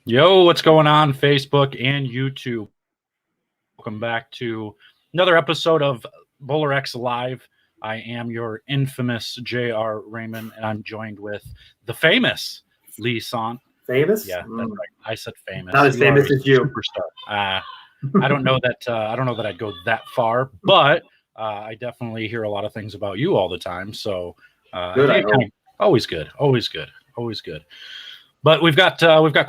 Yo, what's going on, Facebook and YouTube? Welcome back to another episode of BowlerX Live. I am your infamous JR Raymond, and I'm joined with the famous Lee Sandt. Famous? Yeah, that's right. I said famous. Not as famous as you. Superstar. I don't know that. I don't know that I'd go that far, but I definitely hear a lot of things about you all the time. So Good. always good. But we've got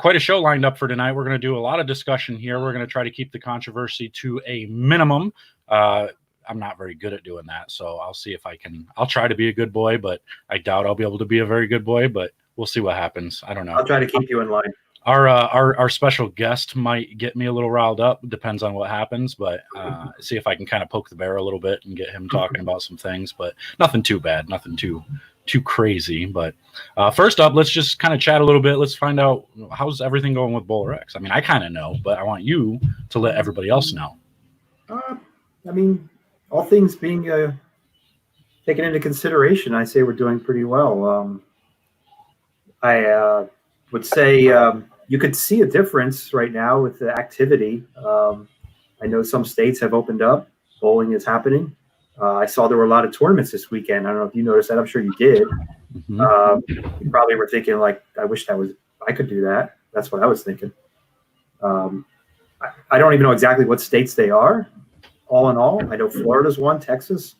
quite a show lined up for tonight. We're going to do a lot of discussion here. We're going to try to keep the controversy to a minimum. I'm not very good at doing that, so I'll see if I can. I'll try to be a good boy, but I doubt I'll be able to be a very good boy. But we'll see what happens. I don't know. I'll try to keep you in line. Our special guest might get me a little riled up. Depends on what happens, but see if I can kind of poke the bear a little bit and get him talking about some things. But nothing too bad. Nothing too crazy. But first up, let's just kind of chat a little bit. Let's find out, how's everything going with BowlerX. I mean, I kind of know, but I want you to let everybody else know. I mean, all things being taken into consideration, I say we're doing pretty well. I would say you could see a difference right now with the activity. I know some states have opened up. Bowling is happening. I saw there were a lot of tournaments this weekend. I don't know if you noticed that. I'm sure you did. Mm-hmm. You probably were thinking, like, I wish I could do that. That's what I was thinking. I don't even know exactly what states they are. All in all, I know Florida's one, Texas.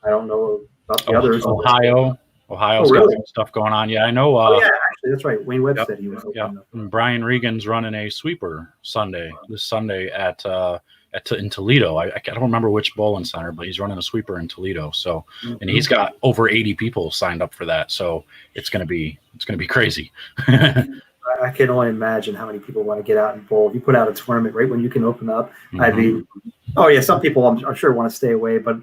I don't know about the others. Ohio's got some stuff going on. Yeah, I know. Yeah, actually, that's right. Wayne Webb said he was. Yeah, Brian Regan's running a sweeper this Sunday in Toledo. I don't remember which bowling center, but he's running a sweeper in Toledo. So, and he's got over 80 people signed up for that. So it's gonna be crazy. I can only imagine how many people want to get out and bowl. If you put out a tournament right when you can open up, some people I'm sure want to stay away, but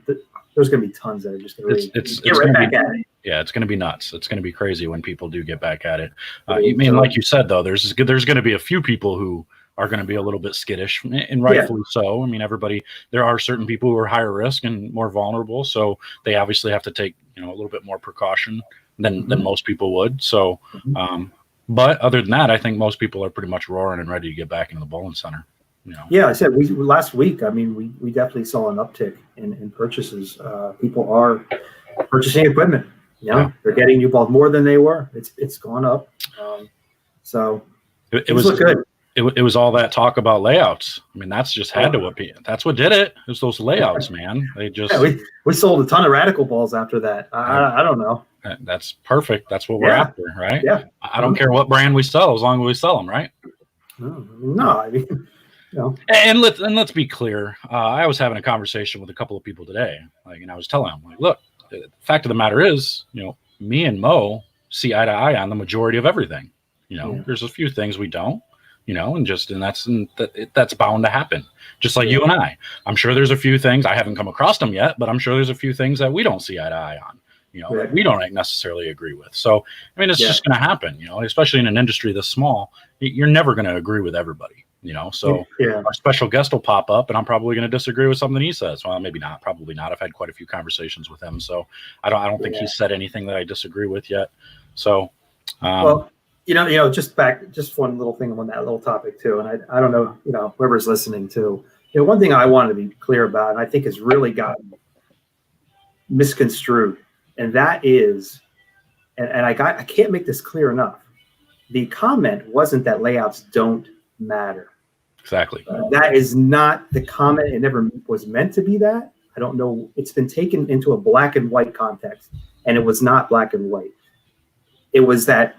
there's going to be tons that are just going to get right back at it. Yeah, it's going to be nuts. It's going to be crazy when people do get back at it. Like you said, though, there's going to be a few people who are going to be a little bit skittish, and rightfully so. I mean, there are certain people who are higher risk and more vulnerable, so they obviously have to take a little bit more precaution than most people would. So, but other than that, I think most people are pretty much roaring and ready to get back into the bowling center. Yeah, I said last week. I mean, we definitely saw an uptick in purchases. People are purchasing equipment. They're getting new balls more than they were. It's gone up. So it was good. It was all that talk about layouts. I mean, that's just had to be. That's what did it. It was those layouts, man. They just we sold a ton of radical balls after that. I don't know. That's perfect. That's what we're after, right? Yeah. I don't care what brand we sell as long as we sell them, right? No, I mean. And let's be clear. I was having a conversation with a couple of people today, and I was telling them, look, the fact of the matter is, me and Mo see eye to eye on the majority of everything. There's a few things we don't, and that's bound to happen. Just like you and I. I'm sure there's a few things, I haven't come across them yet, but I'm sure there's a few things that we don't see eye to eye on. That we don't necessarily agree with. So, I mean, it's just going to happen, especially in an industry this small. You're never going to agree with everybody. So our special guest will pop up, and I'm probably going to disagree with something he says. Well, maybe not, probably not. I've had quite a few conversations with him, so I don't think he's said anything that I disagree with yet. So, just one little thing on that little topic too, and I don't know, whoever's listening to, one thing I wanted to be clear about, and I think has really gotten misconstrued, and that is, and I can't make this clear enough. The comment wasn't that layouts don't matter. Exactly. That is not the comment. It never was meant to be that. I don't know. It's been taken into a black and white context, and it was not black and white. It was that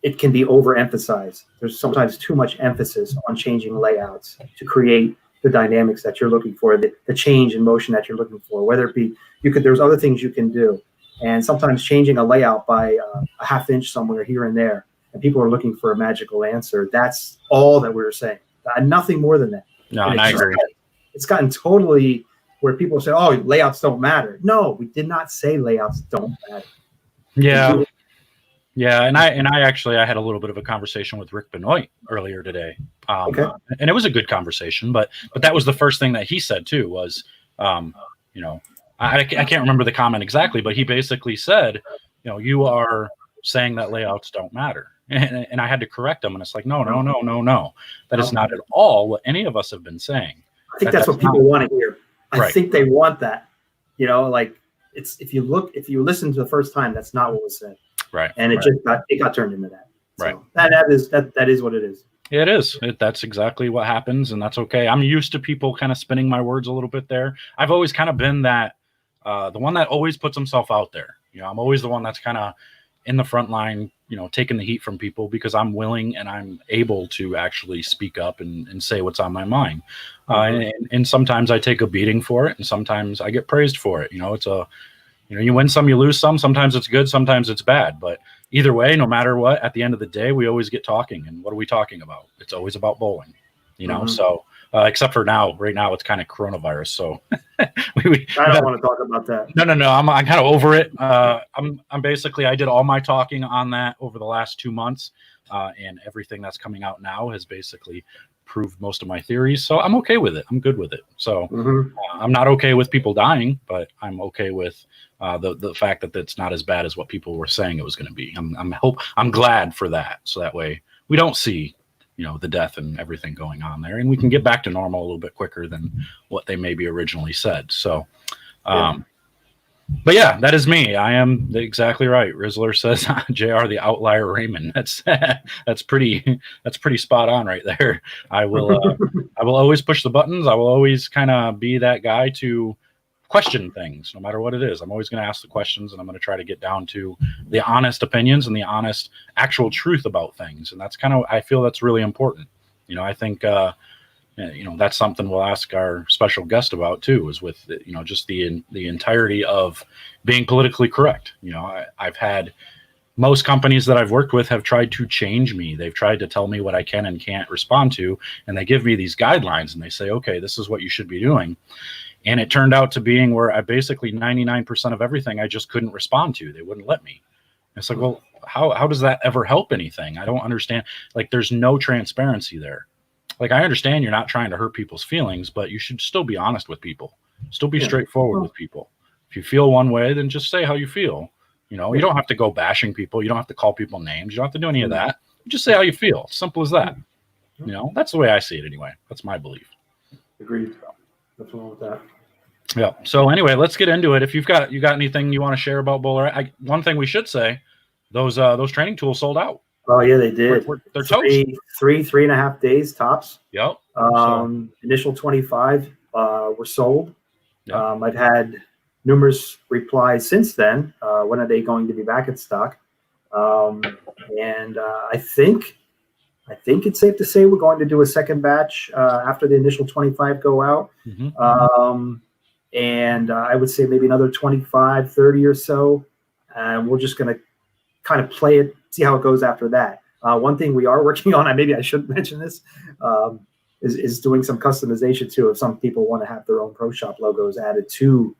it can be overemphasized. There's sometimes too much emphasis on changing layouts to create the dynamics that you're looking for, the change in motion that you're looking for, whether it be, there's other things you can do. And sometimes changing a layout by a half inch somewhere here and there, and people are looking for a magical answer. That's all that we were saying. Nothing more than that. No, and I agree. It's gotten totally where people say, "Oh, layouts don't matter." No, we did not say layouts don't matter. Yeah, yeah, and I actually had a little bit of a conversation with Rick Benoit earlier today, and it was a good conversation. But that was the first thing that he said too was, I can't remember the comment exactly, but he basically said, you are saying that layouts don't matter. And I had to correct them. And it's like, no. That is not at all what any of us have been saying. I think that's what people want to hear. I think they want that. Like it's if you listen to the first time, that's not what was said. Right. And it got turned into that. Right. So that is what it is. It is. That's exactly what happens, and that's okay. I'm used to people kind of spinning my words a little bit there. I've always kind of been that the one that always puts himself out there. I'm always the one that's kind of in the front line, taking the heat from people because I'm willing and I'm able to actually speak up and say what's on my mind. And sometimes I take a beating for it, and sometimes I get praised for it. It's you win some, you lose some. Sometimes it's good, sometimes it's bad. But either way, no matter what, at the end of the day, we always get talking. And what are we talking about? It's always about bowling, So except for now, right now, it's kind of coronavirus. So I don't want to talk about that. No. I'm kind of over it. I'm basically, I did all my talking on that over the last 2 months, and everything that's coming out now has basically proved most of my theories. So I'm okay with it. I'm good with it. So I'm not okay with people dying, but I'm okay with the fact that it's not as bad as what people were saying it was going to be. I'm glad for that. So that way we don't see, the death and everything going on there, and we can get back to normal a little bit quicker than what they maybe originally said. So, but yeah, that is me. I am exactly right. Rizzler says, JR, the outlier Raymond. That's pretty spot on right there. I will always push the buttons. I will always kind of be that guy to question things, no matter what it is. I'm always going to ask the questions, and I'm going to try to get down to the honest opinions and the honest actual truth about things. And that's I feel that's really important. I think, that's something we'll ask our special guest about too, is with, just the entirety of being politically correct. I've had most companies that I've worked with have tried to change me. They've tried to tell me what I can and can't respond to. And they give me these guidelines and they say, okay, this is what you should be doing. And it turned out to being where I basically 99% of everything I just couldn't respond to. They wouldn't let me. It's like, well, how does that ever help anything? I don't understand. Like, there's no transparency there. Like, I understand you're not trying to hurt people's feelings, but you should still be honest with people. Still be straightforward with people. If you feel one way, then just say how you feel. You don't have to go bashing people. You don't have to call people names. You don't have to do any of that. Just say how you feel. Simple as that. That's the way I see it anyway. That's my belief. Agreed. What's wrong with that? Yeah. So anyway, let's get into it. If you got anything you want to share about Bowler, one thing we should say, those training tools sold out. Oh yeah, they did. They're toast. 3.5 days tops. Yep. Initial 25 were sold. Yep. I've had numerous replies since then. When are they going to be back in stock? And I think it's safe to say we're going to do a second batch after the initial 25 go out. And I would say maybe another 25, 30 or so. And we're just going to kind of play it, see how it goes after that. One thing we are working on, maybe I shouldn't mention this, is doing some customization too. If some people want to have their own Pro Shop logos added to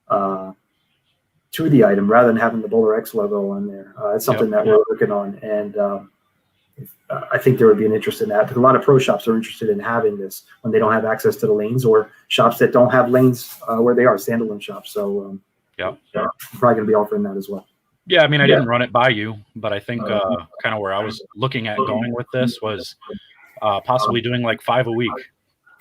the item rather than having the BowlerX logo on there. It's something that we're working on. And I think there would be an interest in that, because a lot of pro shops are interested in having this when they don't have access to the lanes, or shops that don't have lanes where they are standalone shops. So I'm probably going to be offering that as well. Yeah, I mean, I didn't run it by you, but I think kind of where I was looking at going with this was possibly doing like 5 a week,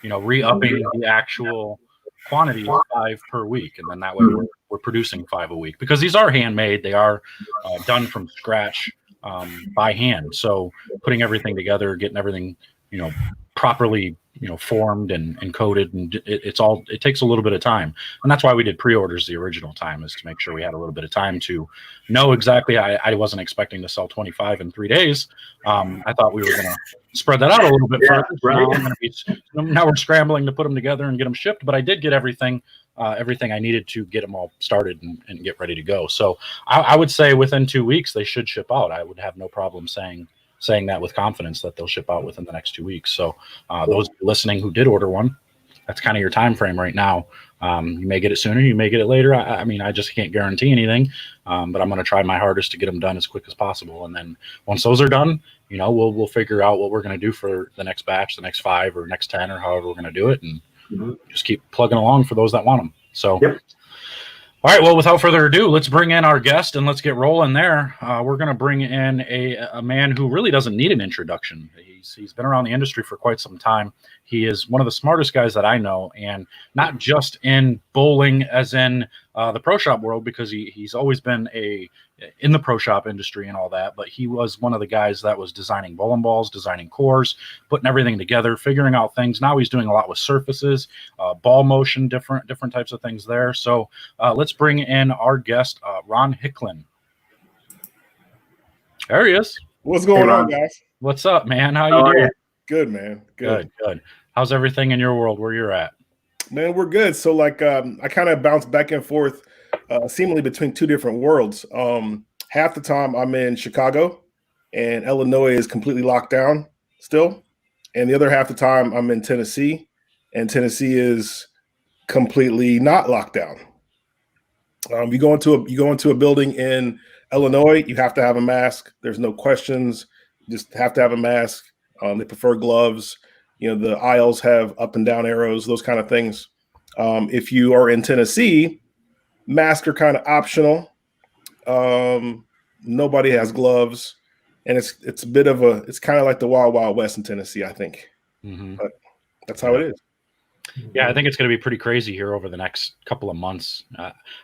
re-upping the actual quantity of 5 per week. And then that way we're producing 5 a week, because these are handmade. They are done from scratch by hand. So putting everything together, getting everything, properly, formed and coded, and it takes a little bit of time. And that's why we did pre-orders the original time, is to make sure we had a little bit of time to know exactly. I wasn't expecting to sell 25 in 3 days. I thought we were going to spread that out a little bit further. Right. Now we're scrambling to put them together and get them shipped, but I did get everything I needed to get them all started and get ready to go. So I would say within 2 weeks, they should ship out. I would have no problem saying that with confidence, that they'll ship out within the next 2 weeks. So those listening who did order one, that's kind of your time frame right now. You may get it sooner, you may get it later. I mean, I just can't guarantee anything, but I'm going to try my hardest to get them done as quick as possible. And then once those are done, we'll figure out what we're going to do for the next batch, the next 5 or next 10, or however we're going to do it, and just keep plugging along for those that want them. So All right. Well, without further ado, let's bring in our guest and let's get rolling there. We're going to bring in a man who really doesn't need an introduction. He's been around the industry for quite some time. He is one of the smartest guys that I know, and not just in bowling as in the pro shop world, because he's always been in the pro shop industry and all that, but he was one of the guys that was designing bowling balls, designing cores, putting everything together, figuring out things. Now he's doing a lot with surfaces, ball motion, different types of things there. So let's bring in our guest, Ron Hickland. There he is. What's going on, guys? What's up, man? How you doing? Good, man. Good. How's everything in your world where you're at? Man, we're good. So I kind of bounce back and forth seemingly between two different worlds. Half the time I'm in Chicago and Illinois is completely locked down still. And the other half the time I'm in Tennessee and Tennessee is completely not locked down. You go into a building in Illinois, you have to have a mask. There's no questions. You just have to have a mask. They prefer gloves. The aisles have up and down arrows, those kind of things. If you are in Tennessee, masks are kind of optional. Nobody has gloves, and it's kind of like the Wild Wild West in Tennessee, I think. Mm-hmm. But that's how it is. Yeah, I think it's going to be pretty crazy here over the next couple of months.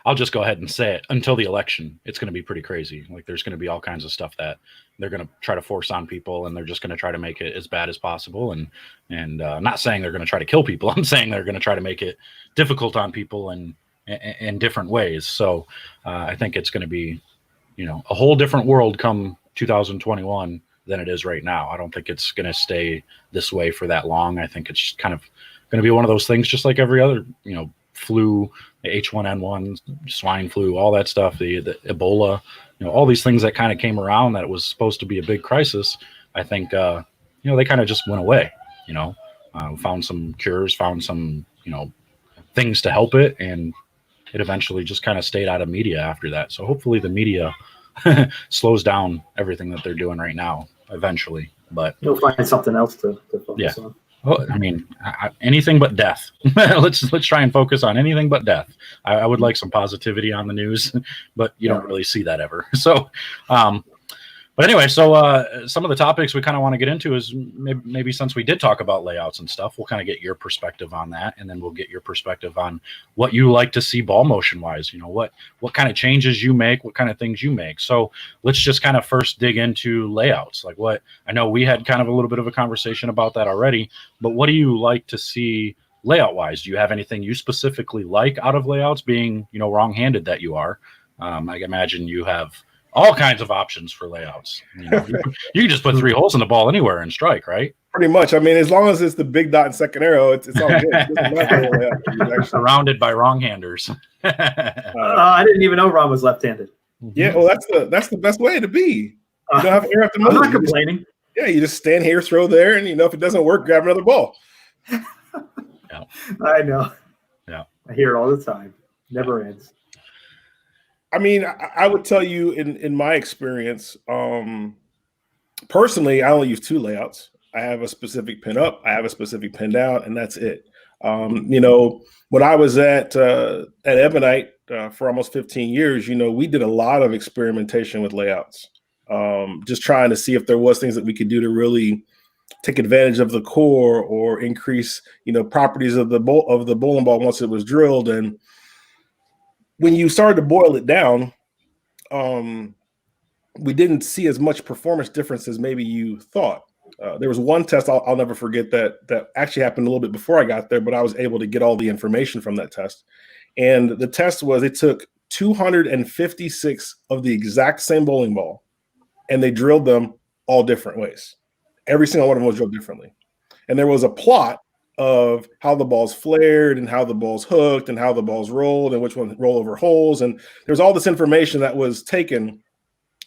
I'll just go ahead and say it. Until the election, it's going to be pretty crazy. Like, there's going to be all kinds of stuff that they're going to try to force on people, and they're just going to try to make it as bad as possible. And not saying they're going to try to kill people. I'm saying they're going to try to make it difficult on people in different ways. So I think it's going to be, a whole different world come 2021 than it is right now. I don't think it's going to stay this way for that long. I think it's kind of going to be one of those things, just like every other, flu, the H1N1, swine flu, all that stuff, the Ebola, all these things that kind of came around that was supposed to be a big crisis. I think, they kind of just went away, found some cures, found some, things to help it. And it eventually just kind of stayed out of media after that. So hopefully the media slows down everything that they're doing right now eventually. But you'll find something else to focus on. Well, I mean, anything but death. let's try and focus on anything but death. I would like some positivity on the news, but you don't really see that ever. So, but anyway, so some of the topics we kind of want to get into is maybe since we did talk about layouts and stuff, we'll kind of get your perspective on that, and then we'll get your perspective on what you like to see ball motion wise. What kind of changes you make, what kind of things you make. So let's just kind of first dig into layouts. Like, what I know we had kind of a little bit of a conversation about that already, but what do you like to see layout wise? Do you have anything you specifically like out of layouts, being wrong-handed that you are? I imagine you have all kinds of options for layouts. You can just put 3 holes in the ball anywhere and strike, right? Pretty much. I mean, as long as it's the big dot and second arrow, it's all good. Surrounded by wrong-handers. I didn't even know Ron was left-handed. Yeah, well, that's the best way to be. You don't have to move. I'm not complaining. You just stand here, throw there, and if it doesn't work, grab another ball. Yeah. I know. Yeah, I hear it all the time. Never ends. I mean, I would tell you in my experience, personally, I only use 2 layouts. I have a specific pin up, I have a specific pin down, and that's it. When I was at Ebonite for almost 15 years, we did a lot of experimentation with layouts, just trying to see if there was things that we could do to really take advantage of the core or increase, properties of the bowling ball once it was drilled. And when you started to boil it down, we didn't see as much performance difference as maybe you thought. There was one test I'll never forget that actually happened a little bit before I got there, but I was able to get all the information from that test. And the test was, it took 256 of the exact same bowling ball, and they drilled them all different ways. Every single one of them was drilled differently. And there was a plot of how the balls flared and how the balls hooked and how the balls rolled and which one roll over holes. And there's all this information that was taken,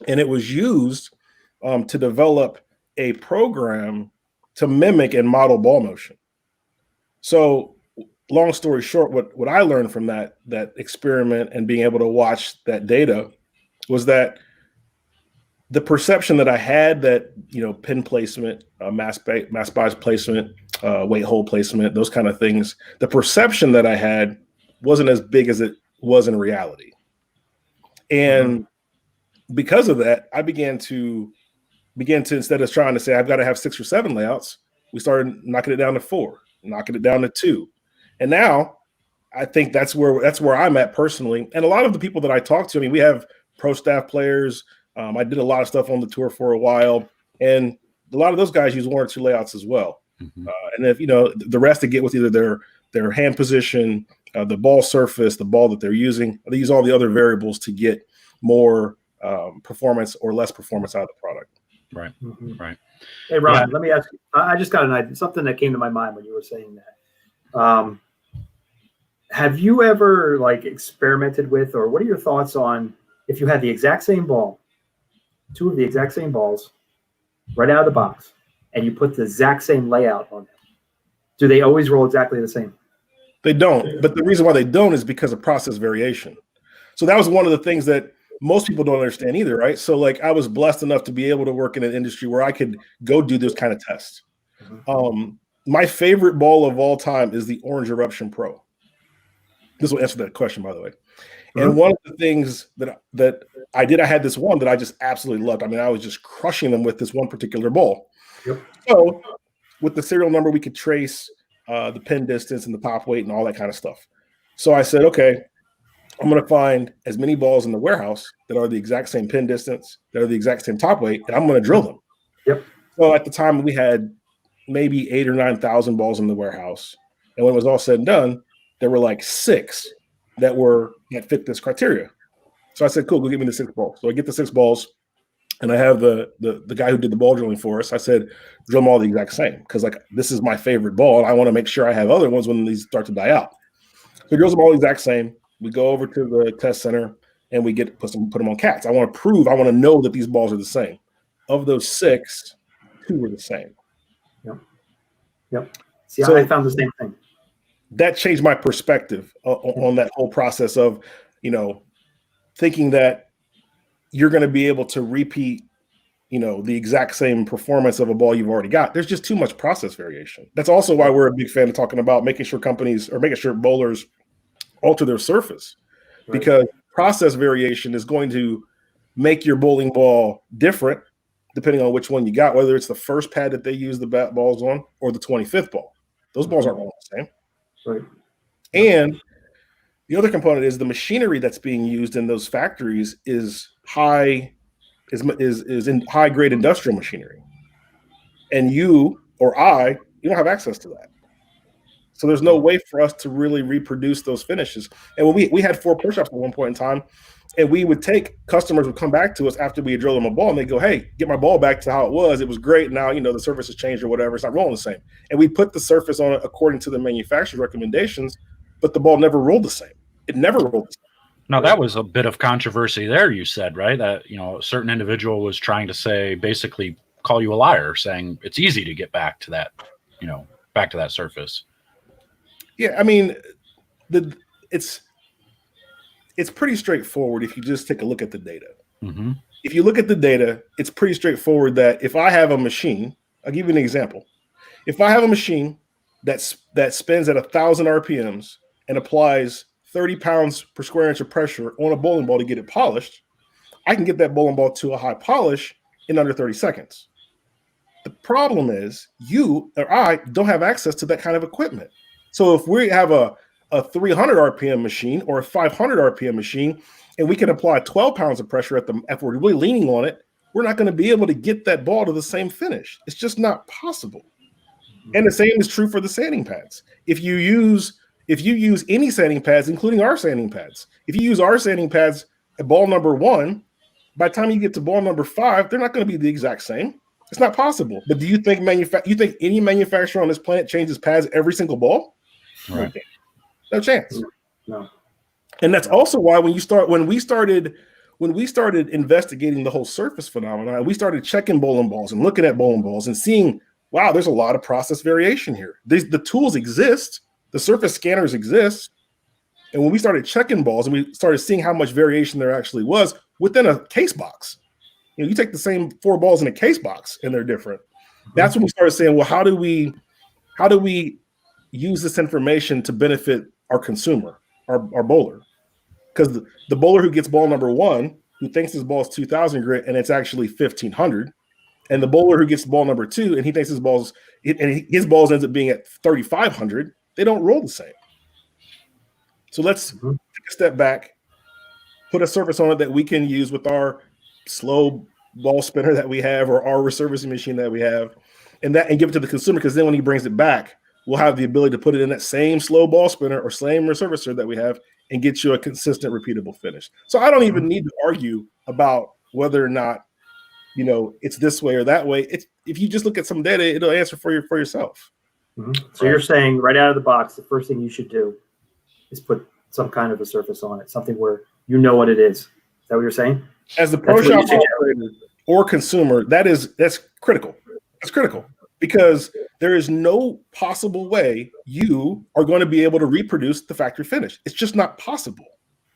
and it was used to develop a program to mimic and model ball motion. So long story short, what I learned from that experiment and being able to watch that data was that the perception that I had that, pin placement, mass bias placement, weight hole placement, those kind of things, the perception that I had wasn't as big as it was in reality. And because of that, I began to instead of trying to say I've got to have 6 or 7 layouts, we started knocking it down to 4, knocking it down to 2. And now I think that's where I'm at personally. And a lot of the people that I talk to, I mean, we have pro staff players. I did a lot of stuff on the tour for a while, and a lot of those guys use 1 or 2 layouts as well. And if the rest they get with either their hand position, the ball surface, the ball that they're using, they use all the other variables to get more performance or less performance out of the product. Right. Right. Hey, Ron, let me ask you. I just got an idea, something that came to my mind when you were saying that. Have you ever experimented with, or what are your thoughts on if you had the exact same ball, 2 of the exact same balls, right out of the box, and you put the exact same layout on them? Do they always roll exactly the same? They don't. But the reason why they don't is because of process variation. So that was one of the things that most people don't understand either, right? So I was blessed enough to be able to work in an industry where I could go do those kind of tests. My favorite ball of all time is the Orange Eruption Pro. This will answer that question, by the way. And one of the things that I did, I had this one that I just absolutely loved. I mean, I was just crushing them with this one particular ball. So with the serial number, we could trace the pin distance and the pop weight and all that kind of stuff. So I said, okay, I'm going to find as many balls in the warehouse that are the exact same pin distance, that are the exact same top weight, and I'm going to drill them. So at the time, we had maybe 8,000 or 9,000 balls in the warehouse. And when it was all said and done, there were 6 that fit this criteria. So I said, cool, go get me the 6 balls. So I get the 6 balls, and I have the guy who did the ball drilling for us. I said, drill them all the exact same, because this is my favorite ball, and I want to make sure I have other ones when these start to die out. So he drills them all the exact same. We go over to the test center, and we put them on cats. I want to know that these balls are the same. Of those 6, 2 were the same. See, so I found the same thing. That changed my perspective on that whole process of, thinking that you're going to be able to repeat, the exact same performance of a ball you've already got. There's just too much process variation. That's also why we're a big fan of talking about making sure bowlers alter their surface, because process variation is going to make your bowling ball different depending on which one you got, whether it's the first pad that they use the bat balls on or the 25th ball. Those balls aren't all the same. And the other component is the machinery that's being used in those factories is in high grade industrial machinery, and you don't have access to that. So there's no way for us to really reproduce those finishes. And when we had 4 push-ups at one point in time, and customers would come back to us after we had drilled them a ball, and they go, hey, get my ball back to how it was. It was great. Now, the surface has changed or whatever. It's not rolling the same. And we put the surface on it according to the manufacturer's recommendations, but the ball never rolled the same. It never rolled the same. Now, that was a bit of controversy there, you said, right? That, a certain individual was trying to say, basically call you a liar, saying it's easy to get back to that, back to that surface. Yeah, I mean, it's pretty straightforward if you just take a look at the data. If you look at the data, it's pretty straightforward that if I have a machine, I'll give you an example. If I have a machine that spins at 1,000 RPMs and applies 30 pounds per square inch of pressure on a bowling ball to get it polished, I can get that bowling ball to a high polish in under 30 seconds. The problem is you or I don't have access to that kind of equipment. So if we have a 300 RPM machine or a 500 RPM machine, and we can apply 12 pounds of pressure if we're really leaning on it, we're not going to be able to get that ball to the same finish. It's just not possible. And the same is true for the sanding pads. If you use any sanding pads, including our sanding pads, if you use our sanding pads at ball number 1, by the time you get to ball number 5, they're not going to be the exact same. It's not possible. But do you think any manufacturer on this planet changes pads every single ball? Right. No chance. No. And that's also why when we started investigating the whole surface phenomenon, we started checking bowling balls and looking at bowling balls and seeing, wow, there's a lot of process variation here. The tools exist, the surface scanners exist. And when we started checking balls and we started seeing how much variation there actually was within a case box, you take the same 4 balls in a case box and they're different. That's when we started saying, well, how do we use this information to benefit our consumer, our bowler? because the bowler who gets ball number 1, who thinks his ball is 2,000 grit and it's actually 1,500, and the bowler who gets the ball number 2 and he thinks his balls ends up being at 3,500, they don't roll the same. So let's take a step back, put a surface on it that we can use with our slow ball spinner that we have or our resurfacing machine that we have, and give it to the consumer, because then when he brings it back, we'll have the ability to put it in that same slow ball spinner or same resurfacer that we have and get you a consistent, repeatable finish. So I don't even need to argue about whether or not, it's this way or that way. If you just look at some data, it'll answer for yourself. So you're saying right out of the box, the first thing you should do is put some kind of a surface on it, something where you know what it is. Is that what you're saying? As the pro shop operator or consumer, that's critical. That's critical, because there is no possible way you are going to be able to reproduce the factory finish. It's just not possible.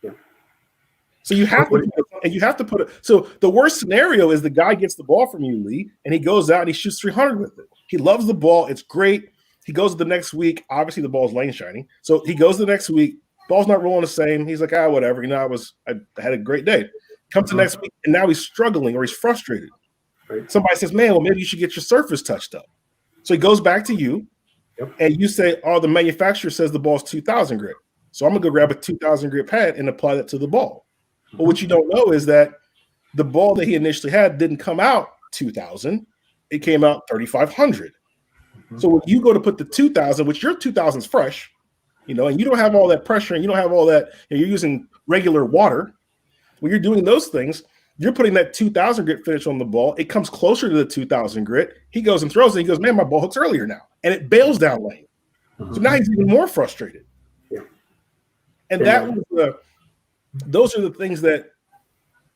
Yeah. So you have to put it. So the worst scenario is the guy gets the ball from you, Lee, and he goes out and he shoots 300 with it. He loves the ball. It's great. He goes the next week. Obviously, the ball's lane shiny. So he goes the next week. Ball's not rolling the same. He's like, whatever. I had a great day. Comes the next week, and now he's struggling or he's frustrated. Right. Somebody says, man, well, maybe you should get your surface touched up. So he goes back to you, and you say, the manufacturer says the ball's 2,000 grit. So I'm going to go grab a 2,000 grit pad and apply that to the ball. But what you don't know is that the ball that he initially had didn't come out 2,000. It came out 3,500. So when you go to put the 2,000, which your 2,000 is fresh, and you don't have all that pressure and you don't have all that, you're using regular water. When you're doing those things, you're putting that 2,000 grit finish on the ball. It comes closer to the 2,000 grit. He goes and throws it. He goes, man, my ball hooks earlier now. And it bails down lane. So now he's even more frustrated. Yeah. And those are the things that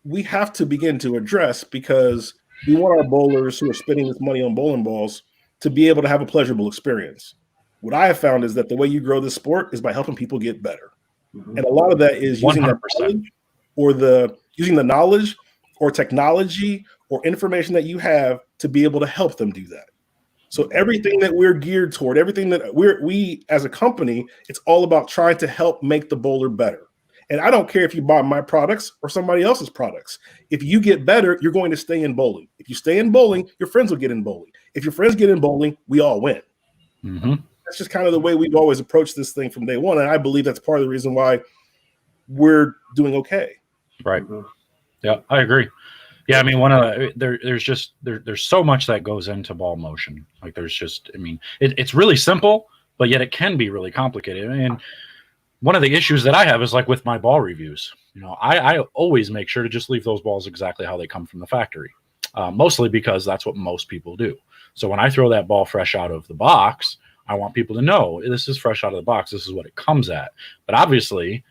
we have to begin to address, because we want our bowlers who are spending this money on bowling balls to be able to have a pleasurable experience. What I have found is that the way you grow this sport is by helping people get better. And a lot of that is using that knowledge using the knowledge or technology or information that you have to be able to help them do that. So everything that we're geared toward, everything that we as a company, it's all about trying to help make the bowler better. And I don't care if you buy my products or somebody else's products. If you get better, you're going to stay in bowling. If you stay in bowling, your friends will get in bowling. If your friends get in bowling, we all win. That's just kind of the way we've always approached this thing from day one. And I believe that's part of the reason why we're doing okay. Right. Yeah, I agree. Yeah, I mean, there's so much that goes into ball motion. Like it's really simple, but yet it can be really complicated. And one of the issues that I have is like with my ball reviews. I always make sure to just leave those balls exactly how they come from the factory, mostly because that's what most people do. So when I throw that ball fresh out of the box, I want people to know this is fresh out of the box. This is what it comes at. But obviously,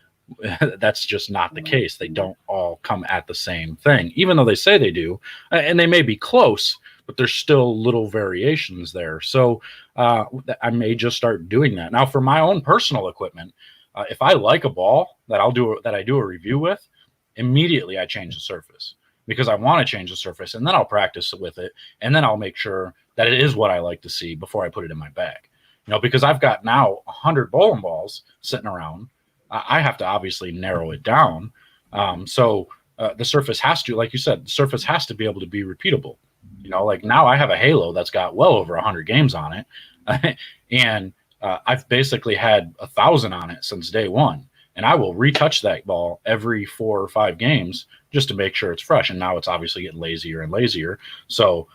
that's just not the case. They don't all come at the same thing, even though they say they do, and they may be close, but there's still little variations there. So I may just start doing that. Now, for my own personal equipment, if I like a ball that I do a review with, immediately I change the surface, because I want to change the surface, and then I'll practice with it, and then I'll make sure that it is what I like to see before I put it in my bag. Because I've got now 100 bowling balls sitting around. I have to obviously narrow it down. So the surface has to, like you said, the surface has to be able to be repeatable. Like now I have a Halo that's got well over 100 games on it. And I've basically had 1,000 on it since day one. And I will retouch that ball every 4 or 5 games just to make sure it's fresh. And now it's obviously getting lazier and lazier. So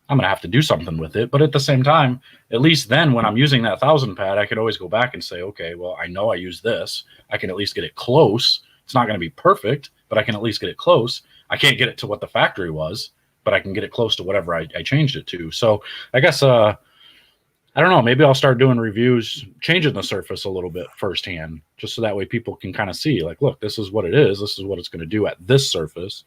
I'm going to have to do something with it. But at the same time, at least then when I'm using that 1,000 pad, I could always go back and say, okay, well, I know I use this. I can at least get it close. It's not going to be perfect, but I can at least get it close. I can't get it to what the factory was, but I can get it close to whatever I changed it to. So I guess, I don't know, maybe I'll start doing reviews, changing the surface a little bit firsthand, just so that way people can kind of see, like, look, this is what it is. This is what it's going to do at this surface.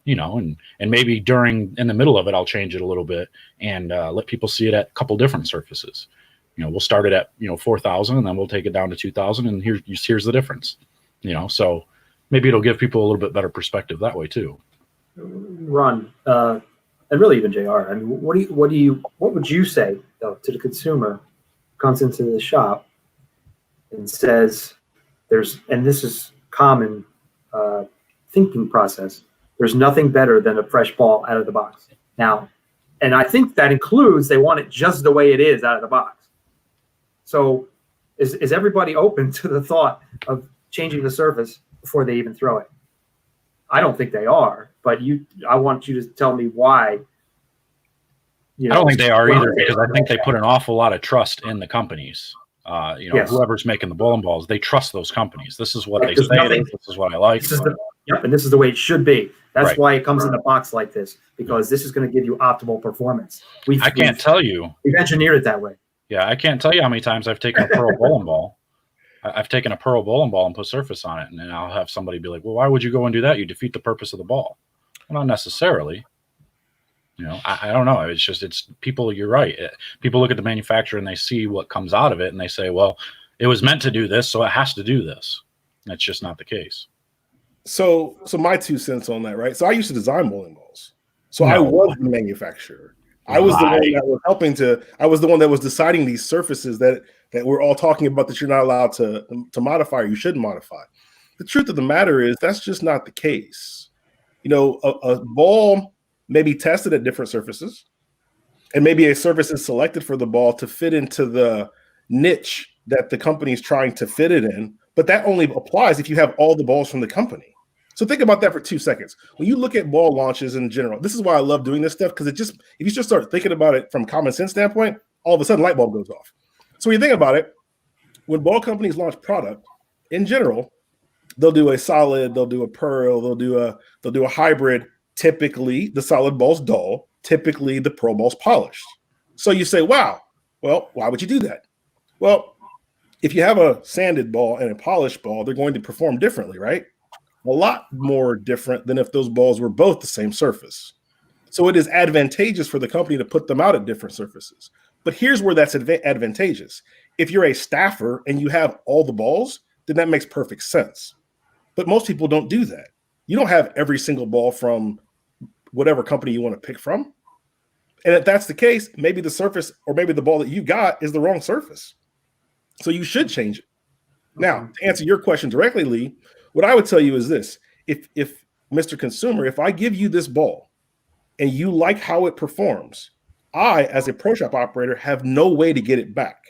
And maybe in the middle of it, I'll change it a little bit and let people see it at a couple different surfaces. We'll start it at 4,000, and then we'll take it down to 2,000, and here's the difference. So maybe it'll give people a little bit better perspective that way too. Ron, and really even JR, I mean, what would you say though to the consumer who comes into the shop and says this is common thinking process. There's nothing better than a fresh ball out of the box. Now, and I think that includes they want it just the way it is out of the box. So is everybody open to the thought of changing the surface before they even throw it? I don't think they are, but I want you to tell me why. I don't think they are either, because I think they put an awful lot of trust in the companies. Yes. Whoever's making the bowling balls, they trust those companies. This is what Right, they say. nothing- This is what I like. And this is the way it should be. That's Right. why it comes in a box like this, because this is going to give you optimal performance. I can't tell you. We've engineered it that way. Yeah, I can't tell you how many times I've taken a pearl bowling ball. I've taken a pearl bowling ball and put surface on it, and then I'll have somebody be like, "Well, why would you go and do that? You defeat the purpose of the ball." Well, not necessarily. I don't know. It's people. You're right. People look at the manufacturer and they see what comes out of it, and they say, "Well, it was meant to do this, so it has to do this." That's just not the case. So my 2 cents on that, right? So I used to design bowling balls. So I was the manufacturer. I was the one that was helping to. I was the one that was deciding these surfaces that we're all talking about that you're not allowed to modify or you shouldn't modify. The truth of the matter is that's just not the case. A ball may be tested at different surfaces, and maybe a surface is selected for the ball to fit into the niche that the company is trying to fit it in. But that only applies if you have all the balls from the company. So think about that for 2 seconds. When you look at ball launches in general, this is why I love doing this stuff, because if you just start thinking about it from common sense standpoint, all of a sudden light bulb goes off. So when you think about it, when ball companies launch product, in general, they'll do a solid, they'll do a pearl, they'll do a hybrid. Typically, the solid ball's dull. Typically, the pearl ball's polished. So you say, wow, well, why would you do that? Well, if you have a sanded ball and a polished ball, they're going to perform differently, right? A lot more different than if those balls were both the same surface. So it is advantageous for the company to put them out at different surfaces. But here's where that's advantageous. If you're a staffer and you have all the balls, then that makes perfect sense. But most people don't do that. You don't have every single ball from whatever company you want to pick from. And if that's the case, maybe the surface or maybe the ball that you got is the wrong surface. So you should change it. Now, to answer your question directly, Lee, what I would tell you is this. If Mr. Consumer, if I give you this ball and you like how it performs, I, as a pro shop operator, have no way to get it back.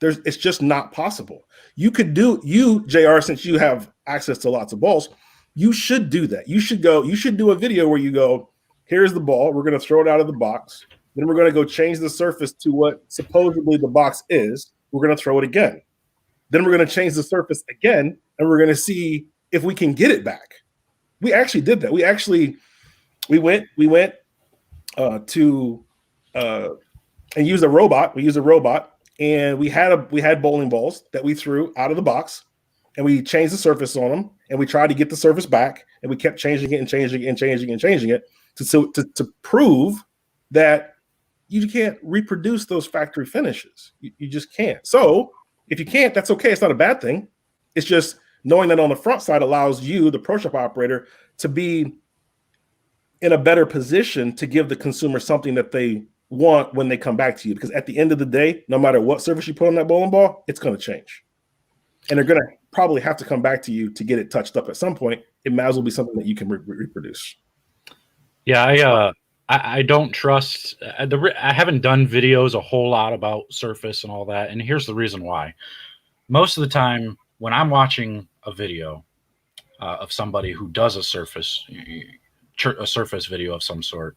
It's just not possible. You, JR, since you have access to lots of balls, you should do that. You should do a video where you go, here's the ball. We're going to throw it out of the box. Then we're going to go change the surface to what supposedly the box is. We're going to throw it again. Then we're going to change the surface again, and we're going to see if we can get it back. We actually did that. We went and used a robot. We used a robot, and we had bowling balls that we threw out of the box, and we changed the surface on them, and we tried to get the surface back, and we kept changing it and changing it and changing it and changing it to prove that you can't reproduce those factory finishes. You just can't. So if you can't, that's okay. It's not a bad thing. It's just knowing that on the front side allows you, the pro shop operator, to be in a better position to give the consumer something that they want when they come back to you. Because at the end of the day, no matter what surface you put on that bowling ball, it's going to change. And they're going to probably have to come back to you to get it touched up at some point. It might as well be something that you can reproduce. Yeah, I don't trust. I haven't done videos a whole lot about surface and all that. And here's the reason why. Most of the time when I'm watching a video of somebody who does a surface video of some sort,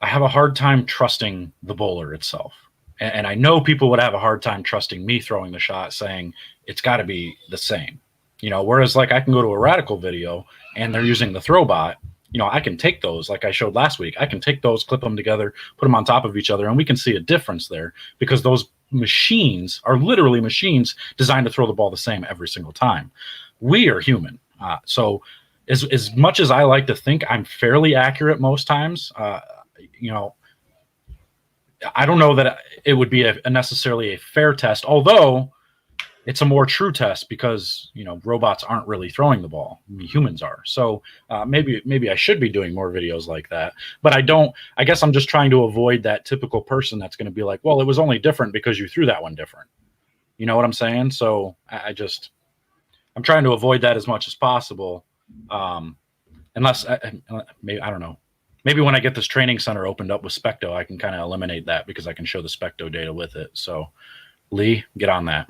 I have a hard time trusting the bowler itself. And I know people would have a hard time trusting me throwing the shot, saying it's got to be the same. Whereas like I can go to a Radical video and they're using the Throwbot. I can take those, like I showed last week. I can take those, clip them together, put them on top of each other, and we can see a difference there because those machines are literally machines designed to throw the ball the same every single time. We are human. So as much as I like to think I'm fairly accurate most times, I don't know that it would be necessarily a fair test, although it's a more true test because, robots aren't really throwing the ball. Humans are. So maybe I should be doing more videos like that. But I guess I'm just trying to avoid that typical person that's going to be like, well, it was only different because you threw that one different. You know what I'm saying? So I I'm trying to avoid that as much as possible. Unless maybe, I don't know. Maybe when I get this training center opened up with Specto, I can kind of eliminate that because I can show the Specto data with it. So Lee, get on that.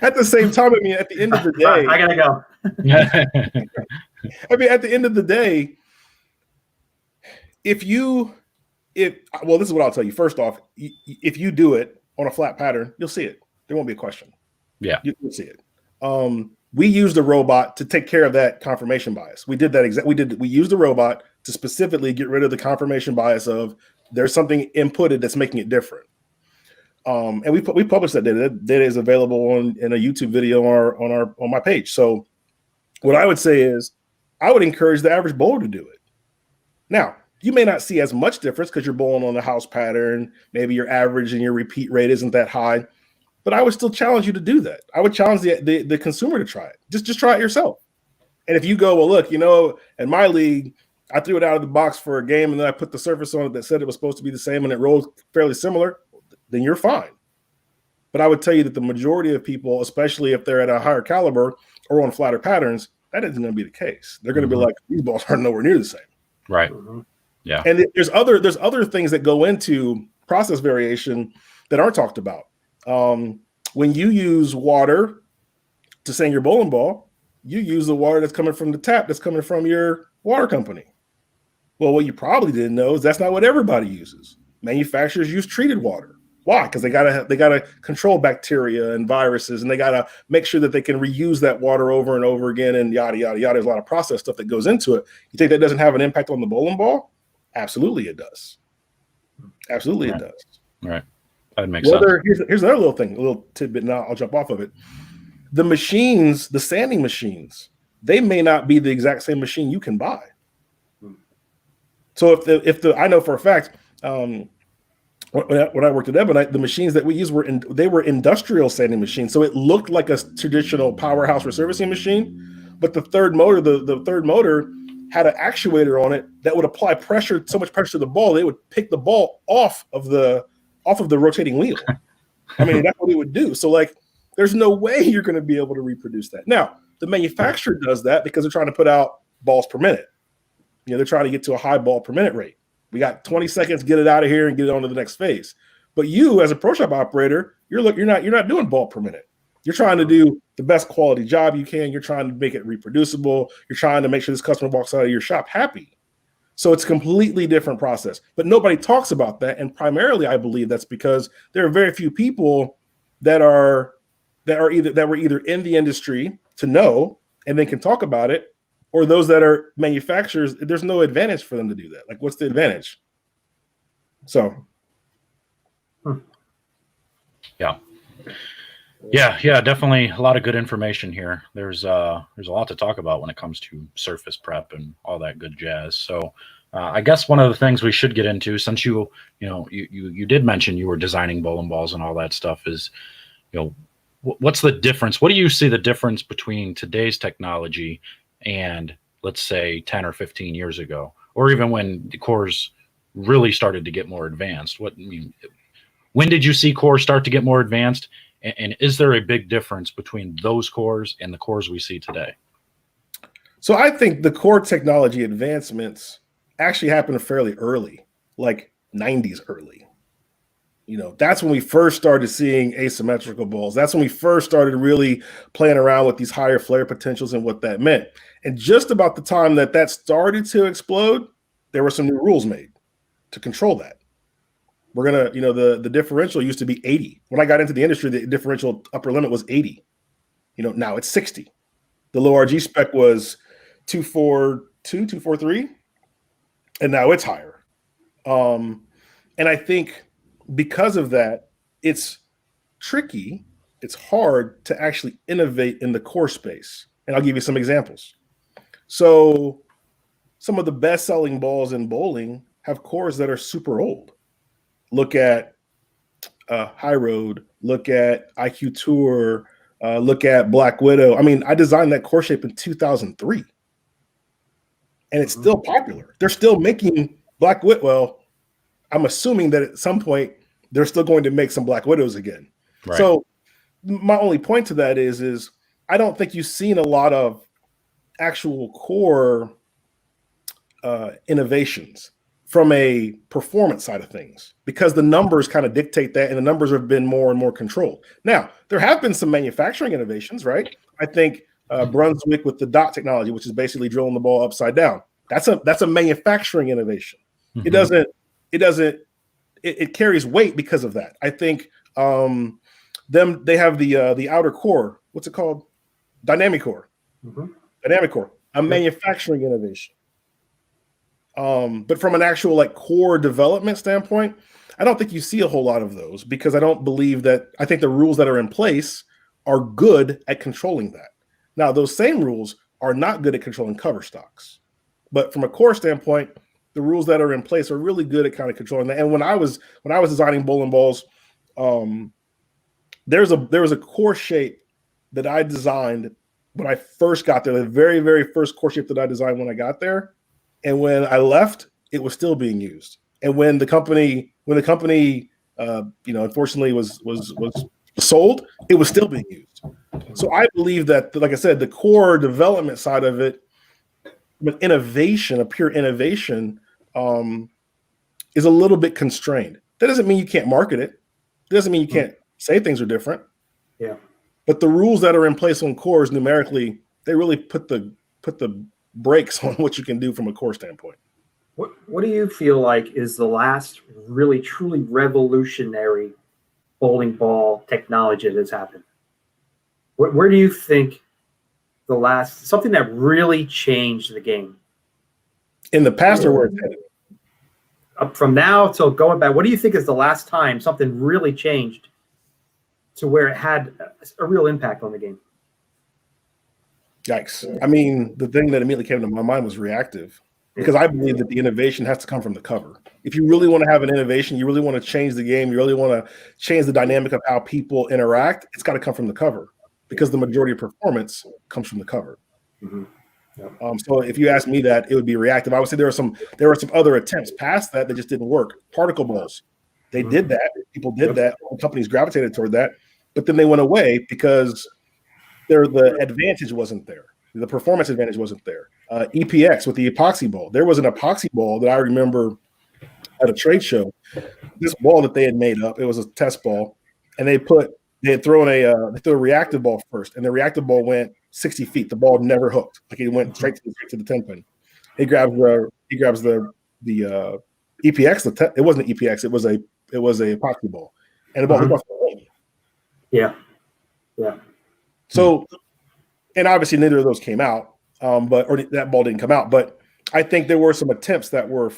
At the same time, I mean, at the end of the day, I gotta go. I mean, at the end of the day, this is what I'll tell you. First off, if you do it on a flat pattern, you'll see it. There won't be a question. Yeah, you'll see it. We used a robot to take care of that confirmation bias. We did that we used a robot to specifically get rid of the confirmation bias of there's something inputted that's making it different. And we published that data. That data is available in a YouTube video on my page. So what I would say is I would encourage the average bowler to do it. Now, you may not see as much difference because you're bowling on the house pattern. Maybe your average and your repeat rate isn't that high, but I would still challenge you to do that. I would challenge the consumer to try it. Just try it yourself. And if you go, well, look, in my league, I threw it out of the box for a game and then I put the surface on it that said it was supposed to be the same and it rolled fairly similar, then you're fine. But I would tell you that the majority of people, especially if they're at a higher caliber or on flatter patterns, that isn't going to be the case. They're going to be like, these balls are nowhere near the same. Right. Mm-hmm. Yeah. And there's other things that go into process variation that aren't talked about. When you use water to sand your bowling ball, you use the water that's coming from the tap that's coming from your water company. Well, what you probably didn't know is that's not what everybody uses. Manufacturers use treated water. Why? Because they gotta control bacteria and viruses, and they gotta make sure that they can reuse that water over and over again, and yada yada yada. There's a lot of process stuff that goes into it. You think that doesn't have an impact on the bowling ball? Absolutely, it does. Absolutely, Right. It does. Right. That makes sense. Here's another little thing, a little tidbit. Now I'll jump off of it. The machines, the sanding machines, they may not be the exact same machine you can buy. So I know for a fact. When I worked at Ebonite, the machines that we used were industrial sanding machines. So it looked like a traditional powerhouse resurfacing machine, but the third motor had an actuator on it that would apply pressure, so much pressure to the ball, they would pick the ball off of the rotating wheel. I mean, that's what it would do. So there's no way you're going to be able to reproduce that. Now, the manufacturer does that because they're trying to put out balls per minute. They're trying to get to a high ball per minute rate. We got 20 seconds, get it out of here and get it on to the next phase. But you, as a pro shop operator, you're not doing ball per minute. You're trying to do the best quality job you can. You're trying to make it reproducible. You're trying to make sure this customer walks out of your shop happy. So it's a completely different process. But nobody talks about that. And primarily, I believe that's because there are very few people that were either in the industry to know and then can talk about it, or those that are manufacturers. There's no advantage for them to do that. What's the advantage? So, yeah, definitely a lot of good information here. There's a lot to talk about when it comes to surface prep and all that good jazz. So, I guess one of the things we should get into, since you did mention you were designing bowling balls and all that stuff, is what's the difference? What do you see the difference between today's technology and, let's say, 10 or 15 years ago, or even when the cores really started to get more advanced? When did you see cores start to get more advanced? And is there a big difference between those cores and the cores we see today? So I think the core technology advancements actually happened fairly early, like 90s early. That's when we first started seeing asymmetrical balls. That's when we first started really playing around with these higher flare potentials and what that meant. And just about the time that started to explode, there were some new rules made to control that. We're going to, the differential used to be 80. When I got into the industry, the differential upper limit was 80. Now it's 60. The low RG spec was 242, 243. And now it's higher. And I think because of that, it's tricky. It's hard to actually innovate in the core space. And I'll give you some examples. So some of the best-selling balls in bowling have cores that are super old. Look at High Road. Look at IQ Tour. Look at Black Widow. I mean, I designed that core shape in 2003. And it's still popular. They're still making Black Widow. Well, I'm assuming that at some point they're still going to make some Black Widows again. Right. So my only point to that is I don't think you've seen a lot of actual core innovations from a performance side of things, because the numbers kind of dictate that, and the numbers have been more and more controlled. Now, there have been some manufacturing innovations, right? I think Brunswick with the dot technology, which is basically drilling the ball upside down. That's a manufacturing innovation. Mm-hmm. It carries weight because of that. I think they have the outer core. What's it called? Dynamic core. Mm-hmm. Dynamic core. A manufacturing innovation. But from an actual like core development standpoint, I don't think you see a whole lot of those, because I don't believe that. I think the rules that are in place are good at controlling that. Now, those same rules are not good at controlling cover stocks, but from a core standpoint, the rules that are in place are really good at kind of controlling that. And when I was designing bowling balls, there was a core shape that I designed when I first got there. The very, very first core shape that I designed when I got there, and when I left, it was still being used. And when the company unfortunately was sold, it was still being used. So I believe that, like I said, the core development side of it, with innovation, a pure innovation, is a little bit constrained. That doesn't mean you can't market it. It doesn't mean you can't say things are different. Yeah. But the rules that are in place on cores numerically, they really put the brakes on what you can do from a core standpoint. What do you feel like is the last really truly revolutionary bowling ball technology that has happened? Where do you think something that really changed the game? In the past, or where it's headed? Up from now till going back, what do you think is the last time something really changed to where it had a real impact on the game? Yikes. I mean, the thing that immediately came to my mind was reactive, because I believe that the innovation has to come from the cover. If you really want to have an innovation, you really want to change the game, you really want to change the dynamic of how people interact, it's got to come from the cover, because the majority of performance comes from the cover. Mm-hmm. Yep. So if you ask me that, it would be reactive. I would say there were some other attempts past that just didn't work. Particle balls, they did that. People did that. Companies gravitated toward that, but then they went away because the advantage wasn't there. The performance advantage wasn't there. EPX with the epoxy ball. There was an epoxy ball that I remember at a trade show. This ball that they had made up, it was a test ball, and they had thrown a reactive ball first, and the reactive ball went 60 feet. The ball never hooked. Like, it went straight to the 10 pin. He grabs the EPX. It wasn't an EPX. It was a epoxy ball, and the ball hooked off the wall. Yeah. So, and obviously neither of those came out, or that ball didn't come out. But I think there were some attempts that were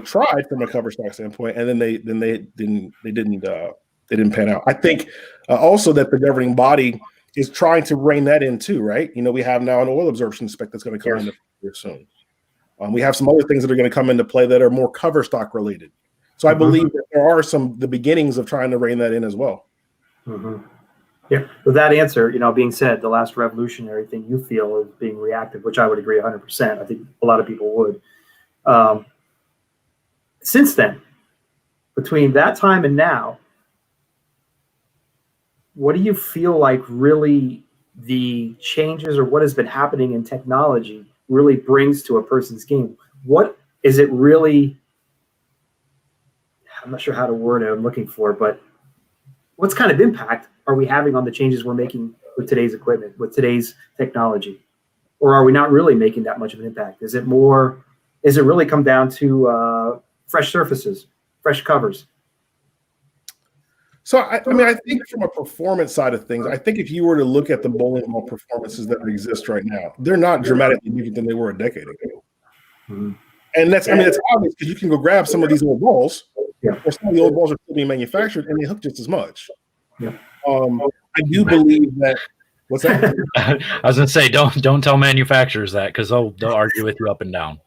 tried from a cover stock standpoint, and then they didn't pan out. I think also that the governing body is trying to rein that in too, right? We have now an oil absorption spec that's going to come into play soon. We have some other things that are going to come into play that are more cover stock related. So I believe that there are the beginnings of trying to rein that in as well. Mm-hmm. Yeah. With that answer, being said, the last revolutionary thing you feel is being reactive, which I would agree 100%. I think a lot of people would. Since then, between that time and now, what do you feel like really the changes or what has been happening in technology really brings to a person's game? What is it really? I'm not sure how to word it. I'm looking for, but what kind of impact are we having on the changes we're making with today's equipment, with today's technology? Or are we not really making that much of an impact? Is it really come down to fresh surfaces, fresh covers? So, I think from a performance side of things, I think if you were to look at the bowling ball performances that exist right now, they're not dramatically different than they were a decade ago. Mm-hmm. And it's obvious, because you can go grab some of these old balls, or some of the old balls are still being manufactured, and they hook just as much. Yeah. I do believe that. What's that? I was going to say, don't tell manufacturers that, because they'll argue with you up and down.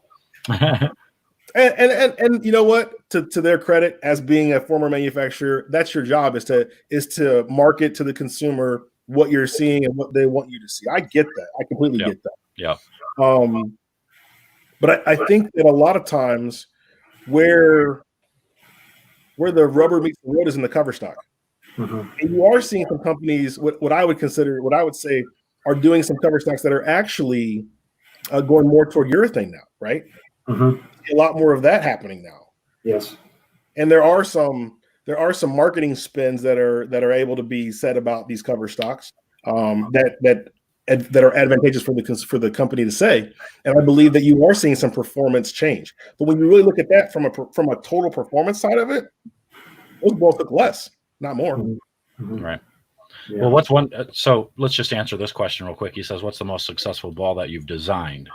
And you know what? To their credit, as being a former manufacturer, that's your job, is to market to the consumer what you're seeing and what they want you to see. I get that. I completely get that. Yeah. But I think that a lot of times where the rubber meets the road is in the cover stock. Mhm. And you are seeing some companies, what I would say are doing some cover stocks that are actually going more toward urethane now, right? Mhm. A lot more of that happening now. Yes. And there are some marketing spins that are able to be said about these cover stocks that are advantageous for the company to say. And I believe that you are seeing some performance change. But when you really look at that from a total performance side of it, those balls look less, not more. Mhm. Mhm. Right. Yeah. Well, what's one? So let's just answer this question real quick. He says, "What's the most successful ball that you've designed?"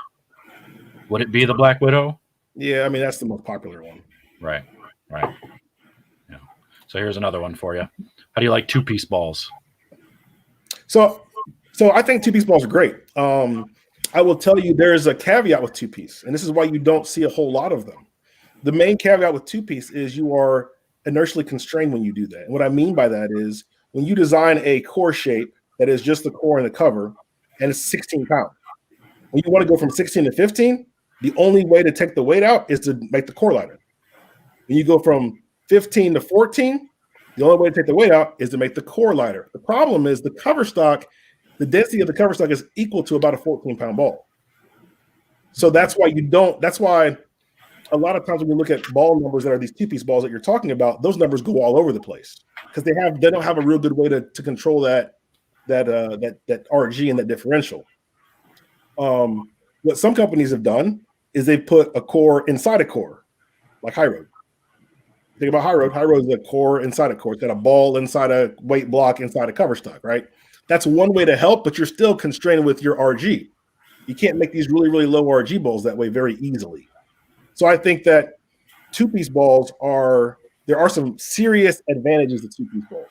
Would it be the Black Widow? Yeah, I mean that's the most popular one. Right. Right. Yeah. So here's another one for you. How do you like two-piece balls? So I think two-piece balls are great. I will tell you there's a caveat with two-piece, and this is why you don't see a whole lot of them. The main caveat with two-piece is you are inertially constrained when you do that. And what I mean by that is when you design a core shape that is just the core and the cover, and it's 16 pounds. When you want to go from 16 to 15, the only way to take the weight out is to make the core lighter. When you go from 15 to 14, the only way to take the weight out is to make the core lighter. The problem is the cover stock, the density of the cover stock is equal to about a 14-pound ball. So that's why a lot of times when you look at ball numbers that are these two-piece balls that you're talking about, those numbers go all over the place because they don't have a real good way to control that RG and that differential. What some companies have done is they put a core inside a core, like High Road. Think about High Road. High Road is a core inside a core. It's got a ball inside a weight block inside a cover stock, right? That's one way to help, but you're still constrained with your RG. You can't make these really, really low RG balls that way very easily. So I think that two-piece balls there are some serious advantages to two-piece balls.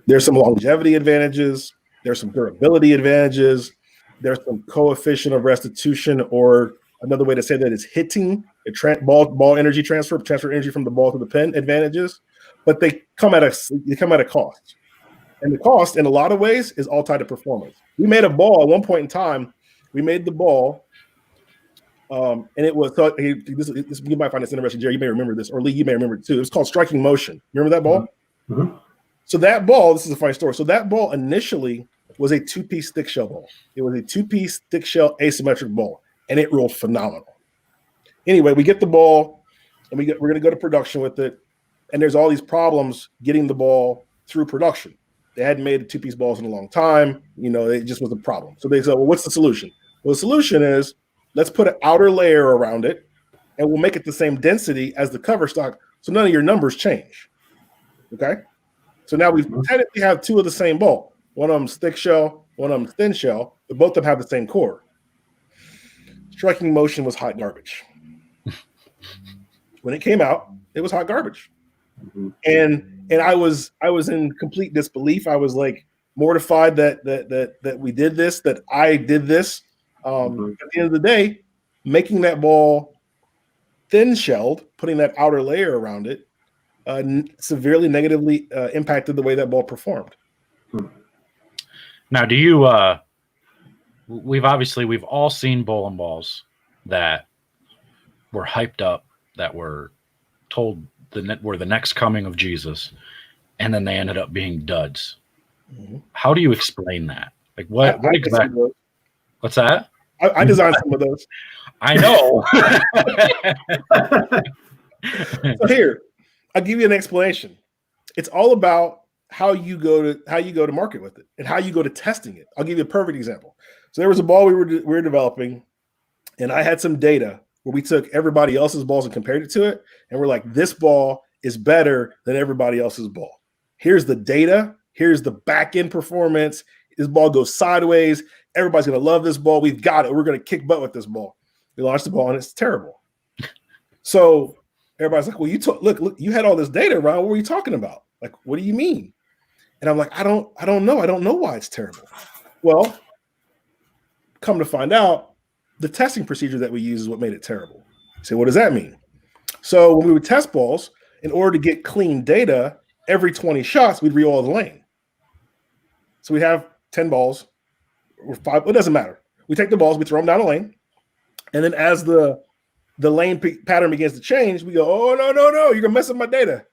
There's some longevity advantages. There's some durability advantages. There's some coefficient of restitution, or another way to say that is hitting ball energy transfer energy from the ball to the pin advantages. But they come at a cost, and the cost in a lot of ways is all tied to performance. We made a ball at one point in time. We made the ball. And it was you might find this interesting, Jerry. You may remember this, or Lee, you may remember it too. It was called striking motion. Remember that ball? Mm-hmm. So that ball, this is a funny story. So that ball initially was a two-piece thick shell ball. It was a two-piece thick shell asymmetric ball, and it rolled phenomenal. Anyway, we get the ball, and we're going to go to production with it, and there's all these problems getting the ball through production. They hadn't made two-piece balls in a long time. It just was a problem. So they said, well, what's the solution? Well, the solution is let's put an outer layer around it, and we'll make it the same density as the cover stock, so none of your numbers change. Okay? So now we technically have two of the same ball. One of them's thick shell, one of them's thin shell, but both of them have the same core. Striking motion was hot garbage. When it came out, it was hot garbage. Mm-hmm. And I was in complete disbelief. I was like mortified that we did this, that I did this. At the end of the day, making that ball thin shelled, putting that outer layer around it, severely negatively impacted the way that ball performed. Now, do you? We've all seen bowling balls that were hyped up, that were told were the next coming of Jesus, and then they ended up being duds. Mm-hmm. How do you explain that? Like what exactly? What's that? I designed some of those. I know. So here, I'll give you an explanation. It's all about how you go to market with it and how you go to testing it. I'll give you a perfect example. So there was a ball we were developing, and I had some data where we took everybody else's balls and compared it to it, and we're like, this ball is better than everybody else's ball. Here's the data. Here's the back end performance. This ball goes sideways. Everybody's going to love this ball. We've got it. We're going to kick butt with this ball. We launched the ball, and it's terrible. So everybody's like, well, look, you had all this data, Ron. What were you talking about? Like, what do you mean? And I'm like, I don't know. I don't know why it's terrible. Well, come to find out, the testing procedure that we use is what made it terrible. So what does that mean? So when we would test balls, in order to get clean data, every 20 shots, we'd re-oil the lane. So we have 10 balls or 5. It doesn't matter. We take the balls, we throw them down the lane. And then as the lane pattern begins to change, we go, oh, no, you're going to mess up my data.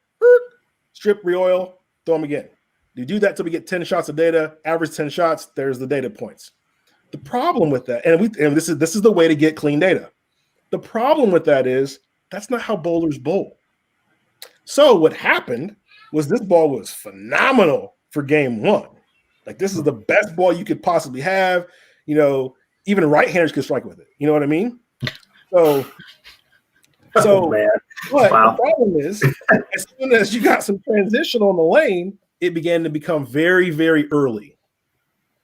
Strip, re-oil, throw them again. You do that till we get 10 shots of data, average 10 shots, there's the data points. The problem with that, and this is the way to get clean data. The problem with that is that's not how bowlers bowl. So what happened was this ball was phenomenal for game one. Like, this is the best ball you could possibly have. You know, even right-handers could strike with it. You know what I mean? So man. But Wow. the problem is, as soon as you got some transition on the lane, it began to become very, very early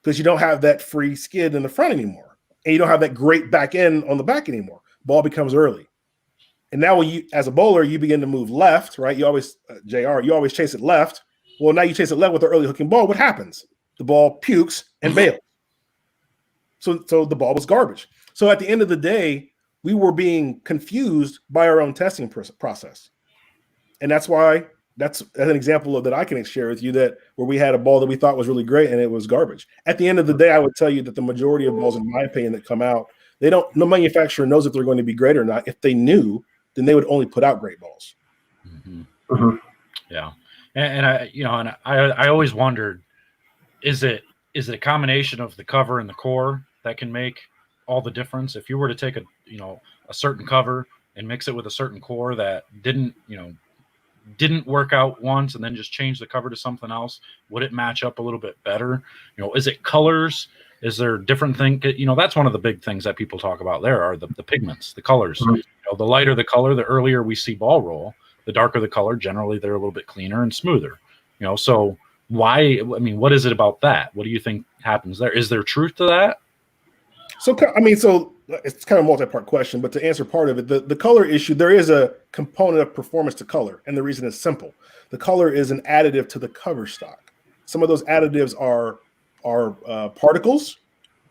because you don't have that free skid in the front anymore. And you don't have that great back end on the back anymore. Ball becomes early. And now when you, as a bowler, you begin to move left, right? You always, JR, you always chase it left. Well, now you chase it left with the early hooking ball. What happens? The ball pukes and bails. So the ball was garbage. So at the end of the day, we were being confused by our own testing process. And that's why that's an example of that I can share with you, that where we had a ball that we thought was really great and it was garbage. At the end of the day, I would tell you that the majority of balls, in my opinion, that come out, no manufacturer knows if they're going to be great or not. If they knew, then they would only put out great balls. Mm-hmm. Mm-hmm. Yeah. And I always wondered, is it a combination of the cover and the core that can make all the difference? If you were to take a certain cover and mix it with a certain core that didn't work out once and then just change the cover to something else, would it match up a little bit better? Is it colors? Is there different things? That's one of the big things that people talk about there are the pigments, the colors. Mm-hmm. The lighter the color, the earlier we see ball roll. The darker the color, generally they're a little bit cleaner and smoother. So why? I mean, what is it about that? What do you think happens there? Is there truth to that? So it's kind of a multi-part question, but to answer part of it, the color issue, there is a component of performance to color, and the reason is simple. The color is an additive to the cover stock. Some of those additives are particles.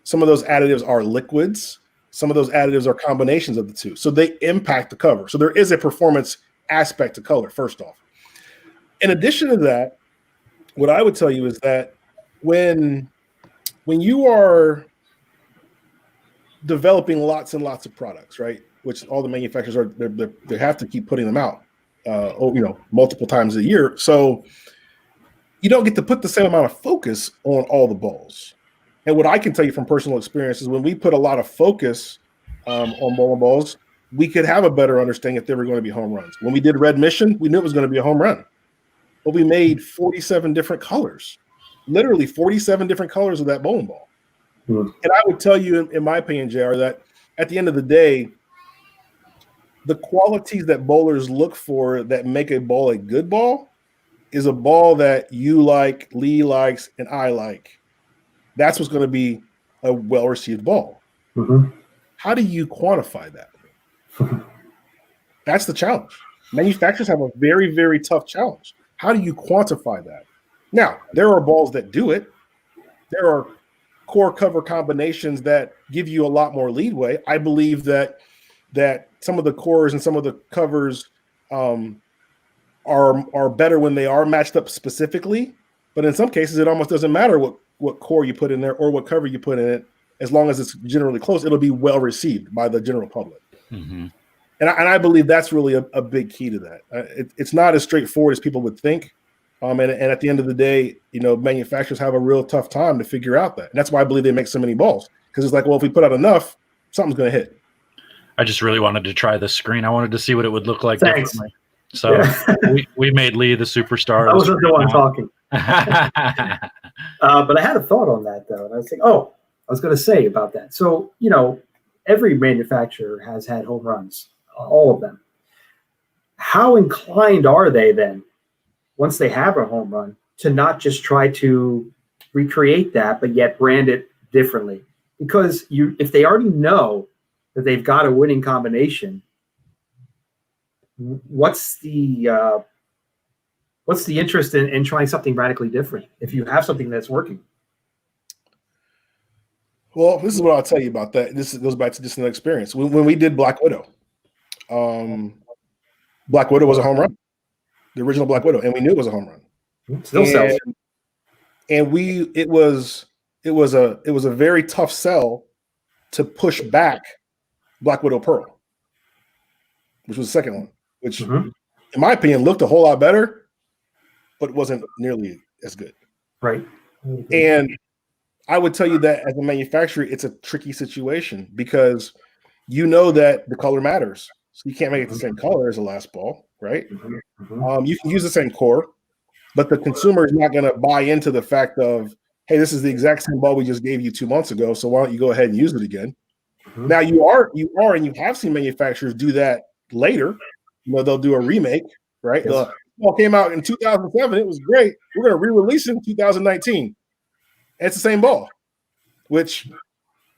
Some of those additives are liquids. Some of those additives are combinations of the two. So they impact the cover. So there is a performance aspect to color, first off. In addition to that, what I would tell you is that when you are developing lots and lots of products, right, which all the manufacturers are, they have to keep putting them out, multiple times a year. So you don't get to put the same amount of focus on all the balls. And what I can tell you from personal experience is when we put a lot of focus on bowling balls, we could have a better understanding if they were going to be home runs. When we did Red Mission, we knew it was going to be a home run. But we made 47 different colors, literally 47 different colors of that bowling ball. Mm-hmm. And I would tell you, in my opinion, JR, that at the end of the day, the qualities that bowlers look for that make a ball a good ball is a ball that you like, Lee likes, and I like. That's what's going to be a well-received ball. Mm-hmm. How do you quantify that? That's the challenge. Manufacturers have a very, very tough challenge. How do you quantify that? Now, there are balls that do it. There are core cover combinations that give you a lot more leadway. I believe that some of the cores and some of the covers are better when they are matched up specifically. But in some cases, it almost doesn't matter what core you put in there or what cover you put in it. As long as it's generally close, it'll be well received by the general public. Mm-hmm. And I believe that's really a big key to that. It's not as straightforward as people would think. And at the end of the day, manufacturers have a real tough time to figure out that. And that's why I believe they make so many balls. Because it's like, well, if we put out enough, something's going to hit. I just really wanted to try this screen. I wanted to see what it would look like differently. So we made Lee the superstar. I wasn't the one talking. But I had a thought on that, though. And I was thinking, I was going to say about that. So, every manufacturer has had home runs, all of them. How inclined are they then, once they have a home run, to not just try to recreate that, but yet brand it differently? Because if they already know that they've got a winning combination, what's the interest in trying something radically different if you have something that's working? Well, this is what I'll tell you about that. This goes back to just an experience. When we did Black Widow, Black Widow was a home run, the original Black Widow, and we knew it was a home run. Still sells. And it was a very tough sell to push back Black Widow Pearl, which was the second one, which, in my opinion, looked a whole lot better, but wasn't nearly as good. Right. And I would tell you that as a manufacturer, it's a tricky situation because you know that the color matters. So you can't make it the same color as the last ball, right? You can use the same core, but the consumer is not going to buy into the fact of, hey, this is the exact same ball we just gave you 2 months ago, so why don't you go ahead and use it again? Now you are, and you have seen manufacturers do that later. They'll do a remake, right? Yes. The ball came out in 2007. It was great. We're going to re-release it in 2019. And it's the same ball, which,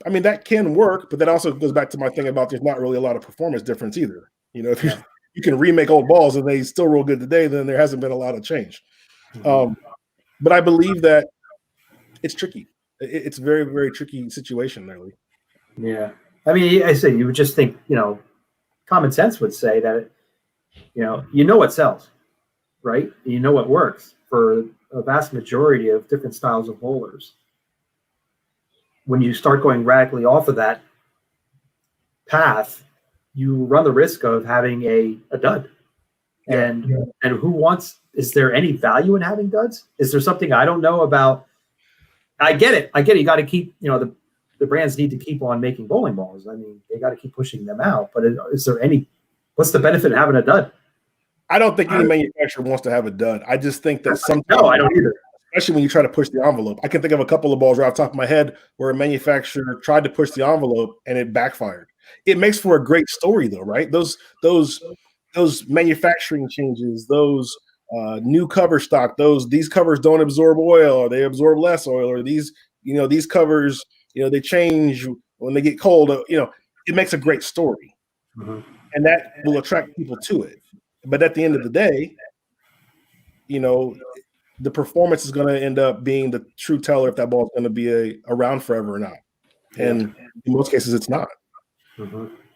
I mean, that can work, but that also goes back to my thing about there's not really a lot of performance difference either. If you can remake old balls and they still roll good today, then there hasn't been a lot of change. But I believe that it's tricky. It's a very, very tricky situation there, Lee. Yeah. I mean, I said you would just think, common sense would say that, what sells, right? You know what works for a vast majority of different styles of bowlers. When you start going radically off of that path, you run the risk of having a dud. And who wants, is there any value in having duds? Is there something I don't know about? I get it. You got to keep, the brands need to keep on making bowling balls. I mean, they got to keep pushing them out. But is there what's the benefit of having a dud? I don't think any manufacturer wants to have a dud. I just think that sometimes, no, I don't either. Especially when you try to push the envelope. I can think of a couple of balls right off the top of my head where a manufacturer tried to push the envelope and it backfired. It makes for a great story, though, right? Those manufacturing changes, those new cover stock, these covers don't absorb oil, or they absorb less oil, or these covers, they change when they get cold. It makes a great story, and that will attract people to it. But at the end of the day, the performance is going to end up being the true teller if that ball is going to be around forever or not. And in most cases, it's not.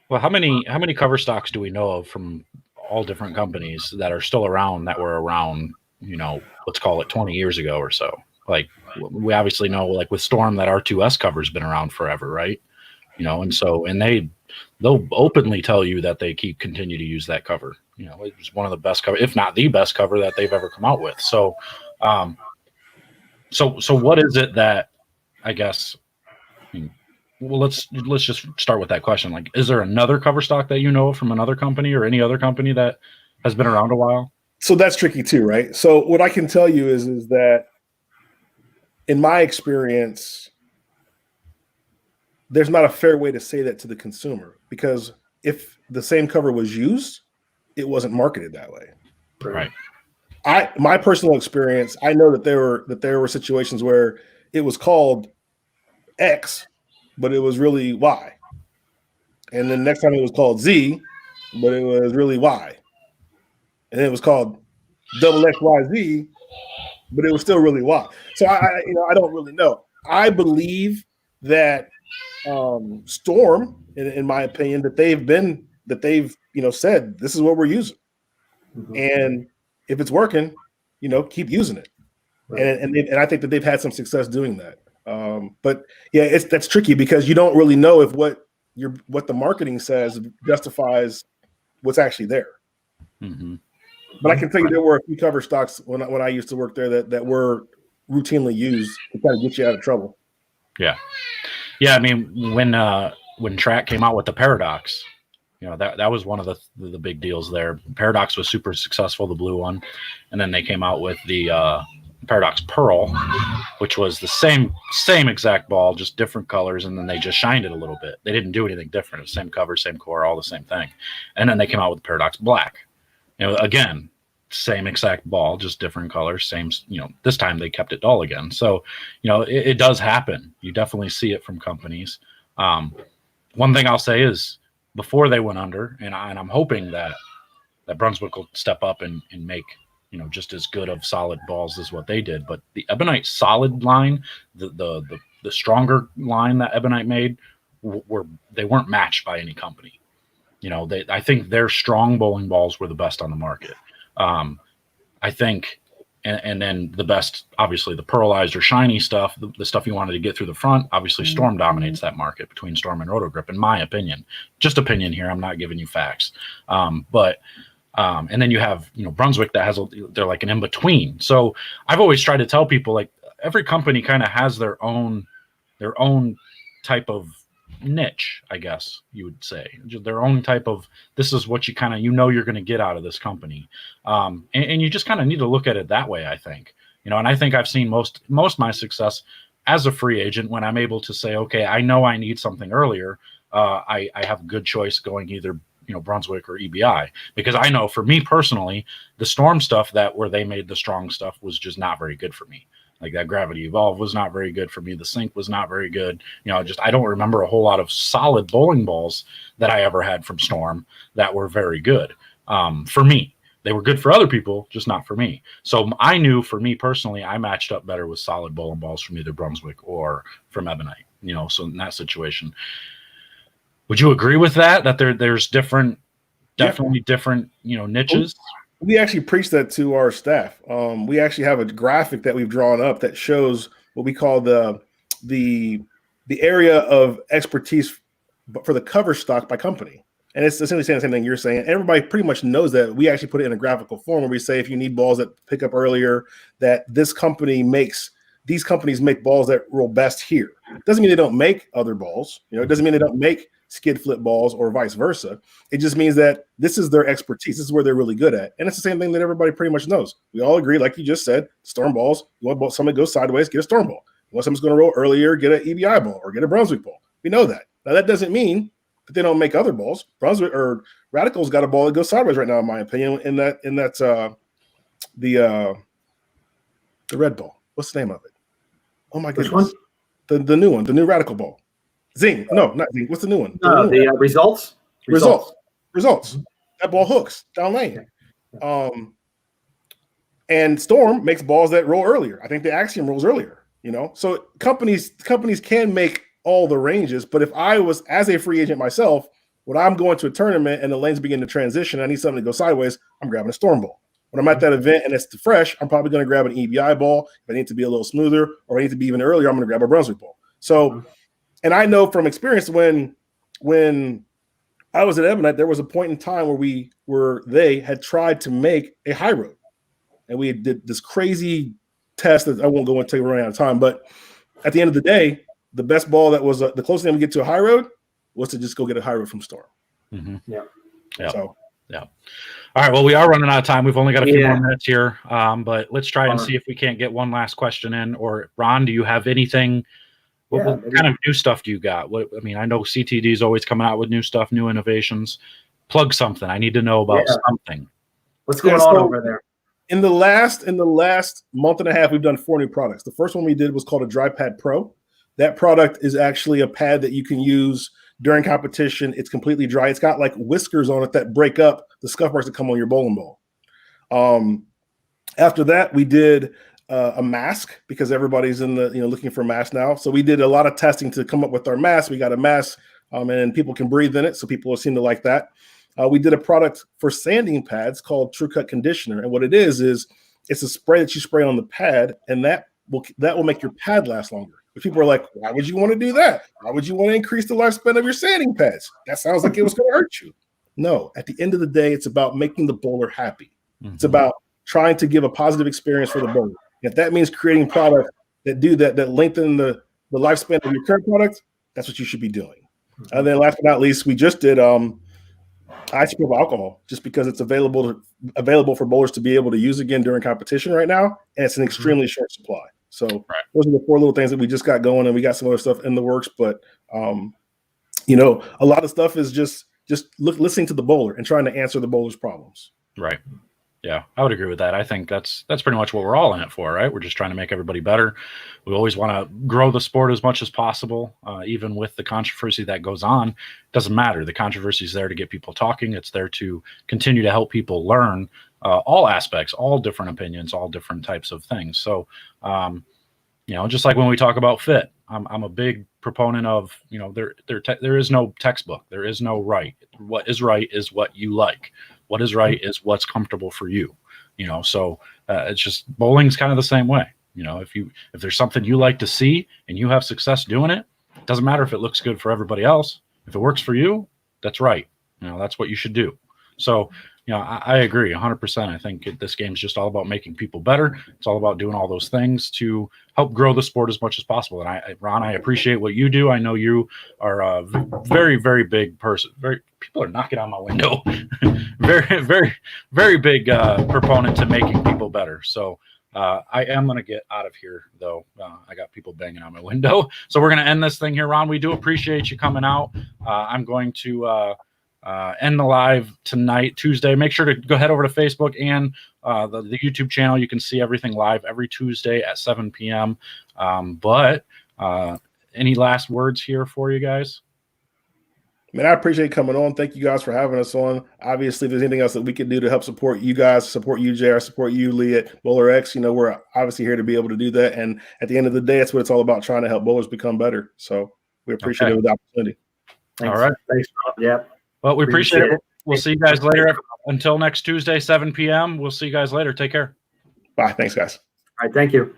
Well, how many cover stocks do we know of from all different companies that are still around, that were around, let's call it 20 years ago or so? Like, we obviously know, like with Storm, that R2S cover's been around forever, right? And they'll openly tell you that they continue to use that cover. It's one of the best cover, if not the best cover that they've ever come out with. So, so what is it that, I guess, well, let's just start with that question. Like, is there another cover stock that you know of from another company or any other company that has been around a while? So that's tricky too, right? So what I can tell you is that in my experience, there's not a fair way to say that to the consumer, because if the same cover was used, it wasn't marketed that way. Right. My personal experience, I know that there were situations where it was called X, but it was really Y. And then next time it was called Z, but it was really Y. And then it was called XXYZ, but it was still really Y. So I don't really know. I believe that Storm, in my opinion, that they've said this is what we're using, and if it's working, keep using it. Right. And I think that they've had some success doing that. But yeah, that's tricky because you don't really know if what the marketing says justifies what's actually there. But I can tell you there were a few cover stocks when I used to work there that were routinely used to kind of get you out of trouble. Yeah. I mean, when Track came out with the Paradox, that was one of the big deals there. Paradox was super successful, the blue one, and then they came out with the Paradox Pearl, which was the same exact ball, just different colors, and then they just shined it a little bit. They didn't do anything different. It was same cover, same core, all the same thing. And then they came out with the Paradox Black. Again, same exact ball, just different colors, same, this time they kept it dull again. So, it does happen. You definitely see it from companies. One thing I'll say is, before they went under, and I'm hoping that Brunswick will step up and make, just as good of solid balls as what they did. But the Ebonite solid line, the stronger line that Ebonite made, they weren't matched by any company. I think their strong bowling balls were the best on the market. I think, and then the best, obviously, the pearlized or shiny stuff, the stuff you wanted to get through the front, obviously Storm dominates that market between Storm and Rotogrip, in my opinion. Just opinion here. I'm not giving you facts. And then you have, Brunswick that they're like an in-between. So I've always tried to tell people, like, every company kind of has their own type of niche, I guess you would say, just their own type of, this is what you kind of, you're going to get out of this company. And you just kind of need to look at it that way, I think, and I think I've seen most of my success as a free agent when I'm able to say, okay, I know I need something earlier. I have a good choice going either, Brunswick or EBI, because I know for me personally, the Storm stuff where they made the strong stuff was just not very good for me. Like that Gravity Evolve was not very good for me. The Sync was not very good. I don't remember a whole lot of solid bowling balls that I ever had from Storm that were very good for me. They were good for other people, just not for me. So I knew for me personally, I matched up better with solid bowling balls from either Brunswick or from Ebonite, so in that situation. Would you agree with that? That there's definitely different, niches? We actually preach that to our staff. We actually have a graphic that we've drawn up that shows what we call the area of expertise for the cover stock by company. And it's essentially saying the same thing you're saying. Everybody pretty much knows that. We actually put it in a graphical form where we say, if you need balls that pick up earlier, that these companies make balls that roll best here. It doesn't mean they don't make other balls. It doesn't mean they don't make skid flip balls or vice versa. It just means that this is their expertise. This is where they're really good at. And it's the same thing that everybody pretty much knows. We all agree, like you just said, Storm balls, you want somebody goes sideways, get a Storm ball. You want somebody's going to roll earlier, get an EBI ball or get a Brunswick ball. We know that. Now, that doesn't mean that they don't make other balls. Brunswick or Radical's got a ball that goes sideways right now, in my opinion, in that's the red ball. What's the name of it? Oh, my goodness. Which one? The new one, the new Radical ball. Zing. No, not Zing. What's the new one? Results. That ball hooks down lane. And Storm makes balls that roll earlier. I think the Axiom rolls earlier, So companies can make all the ranges, but if I was as a free agent myself, when I'm going to a tournament and the lanes begin to transition, I need something to go sideways, I'm grabbing a Storm ball. When I'm at that event and it's fresh, I'm probably going to grab an EBI ball. If I need to be a little smoother or I need to be even earlier, I'm going to grab a Brunswick ball. So, and I know from experience when I was at Ebonite, there was a point in time where they had tried to make a high road, and we did this crazy test that I won't go into, running out of time. But at the end of the day, the best ball that was the closest thing we get to a high road was to just go get a high road from Storm. Mm-hmm. Yeah. So, yeah. All right. Well, we are running out of time. We've only got a few more minutes here, but let's try and see if we can't get one last question in. Or Ron, do you have anything? What kind of new stuff do you got? I know CTD is always coming out with new stuff, new innovations. Plug something. I need to know about something. What's going on over there? In the last month and a half, we've done 4 new products. The first one we did was called a Dry Pad Pro. That product is actually a pad that you can use during competition. It's completely dry. It's got like whiskers on it that break up the scuff marks that come on your bowling ball. After that, we did a mask, because everybody's in the looking for a mask now. So we did a lot of testing to come up with our mask. We got a mask, and people can breathe in it, so people seem to like that. We did a product for sanding pads called True Cut Conditioner, and what it is it's a spray that you spray on the pad, and that will make your pad last longer. But people are like, why would you want to do that? Why would you want to increase the lifespan of your sanding pads? That sounds like it was going to hurt you. No, at the end of the day, it's about making the bowler happy. Mm-hmm. It's about trying to give a positive experience for the bowler. If that means creating products that do that lengthen the lifespan of your current product, that's what you should be doing. Mm-hmm. And then last but not least, we just did ice cream alcohol, just because it's available for bowlers to be able to use again during competition right now, and it's an extremely short supply. So those are the 4 little things that we just got going, and we got some other stuff in the works. But a lot of stuff is just listening to the bowler and trying to answer the bowler's problems. Right. Yeah, I would agree with that. I think that's pretty much what we're all in it for, right? We're just trying to make everybody better. We always want to grow the sport as much as possible, even with the controversy that goes on. It doesn't matter. The controversy is there to get people talking. It's there to continue to help people learn all aspects, all different opinions, all different types of things. So, just like when we talk about fit, I'm a big proponent of, there is no textbook. There is no right. What is right is what you like. What is right is what's comfortable for you, so it's just, bowling's kind of the same way. If there's something you like to see and you have success doing it, it doesn't matter if it looks good for everybody else. If it works for you, that's right. That's what you should do. So, you know, I agree 100%. I think this game's just all about making people better. It's all about doing all those things to help grow the sport as much as possible. And Ron, I appreciate what you do. I know you are a very, very big person. People are knocking on my window. Very, very, very big proponent to making people better. So I am going to get out of here, though. I got people banging on my window. So we're going to end this thing here, Ron. We do appreciate you coming out. I'm going to end the live tonight, Tuesday. Make sure to go head over to Facebook and the YouTube channel. You can see everything live every Tuesday at 7 p.m. But any last words here for you guys? Man, I appreciate coming on. Thank you guys for having us on. Obviously, if there's anything else that we can do to help support you guys, support you, JR, support you, Lee, at BowlerX, you know, we're obviously here to be able to do that. And at the end of the day, that's what it's all about, trying to help bowlers become better. So we appreciate it with the opportunity. Thanks. All right. Thanks, Rob. Yeah. Well, we appreciate it. We'll see you guys later. Until next Tuesday, 7 p.m. We'll see you guys later. Take care. Bye. Thanks, guys. All right. Thank you.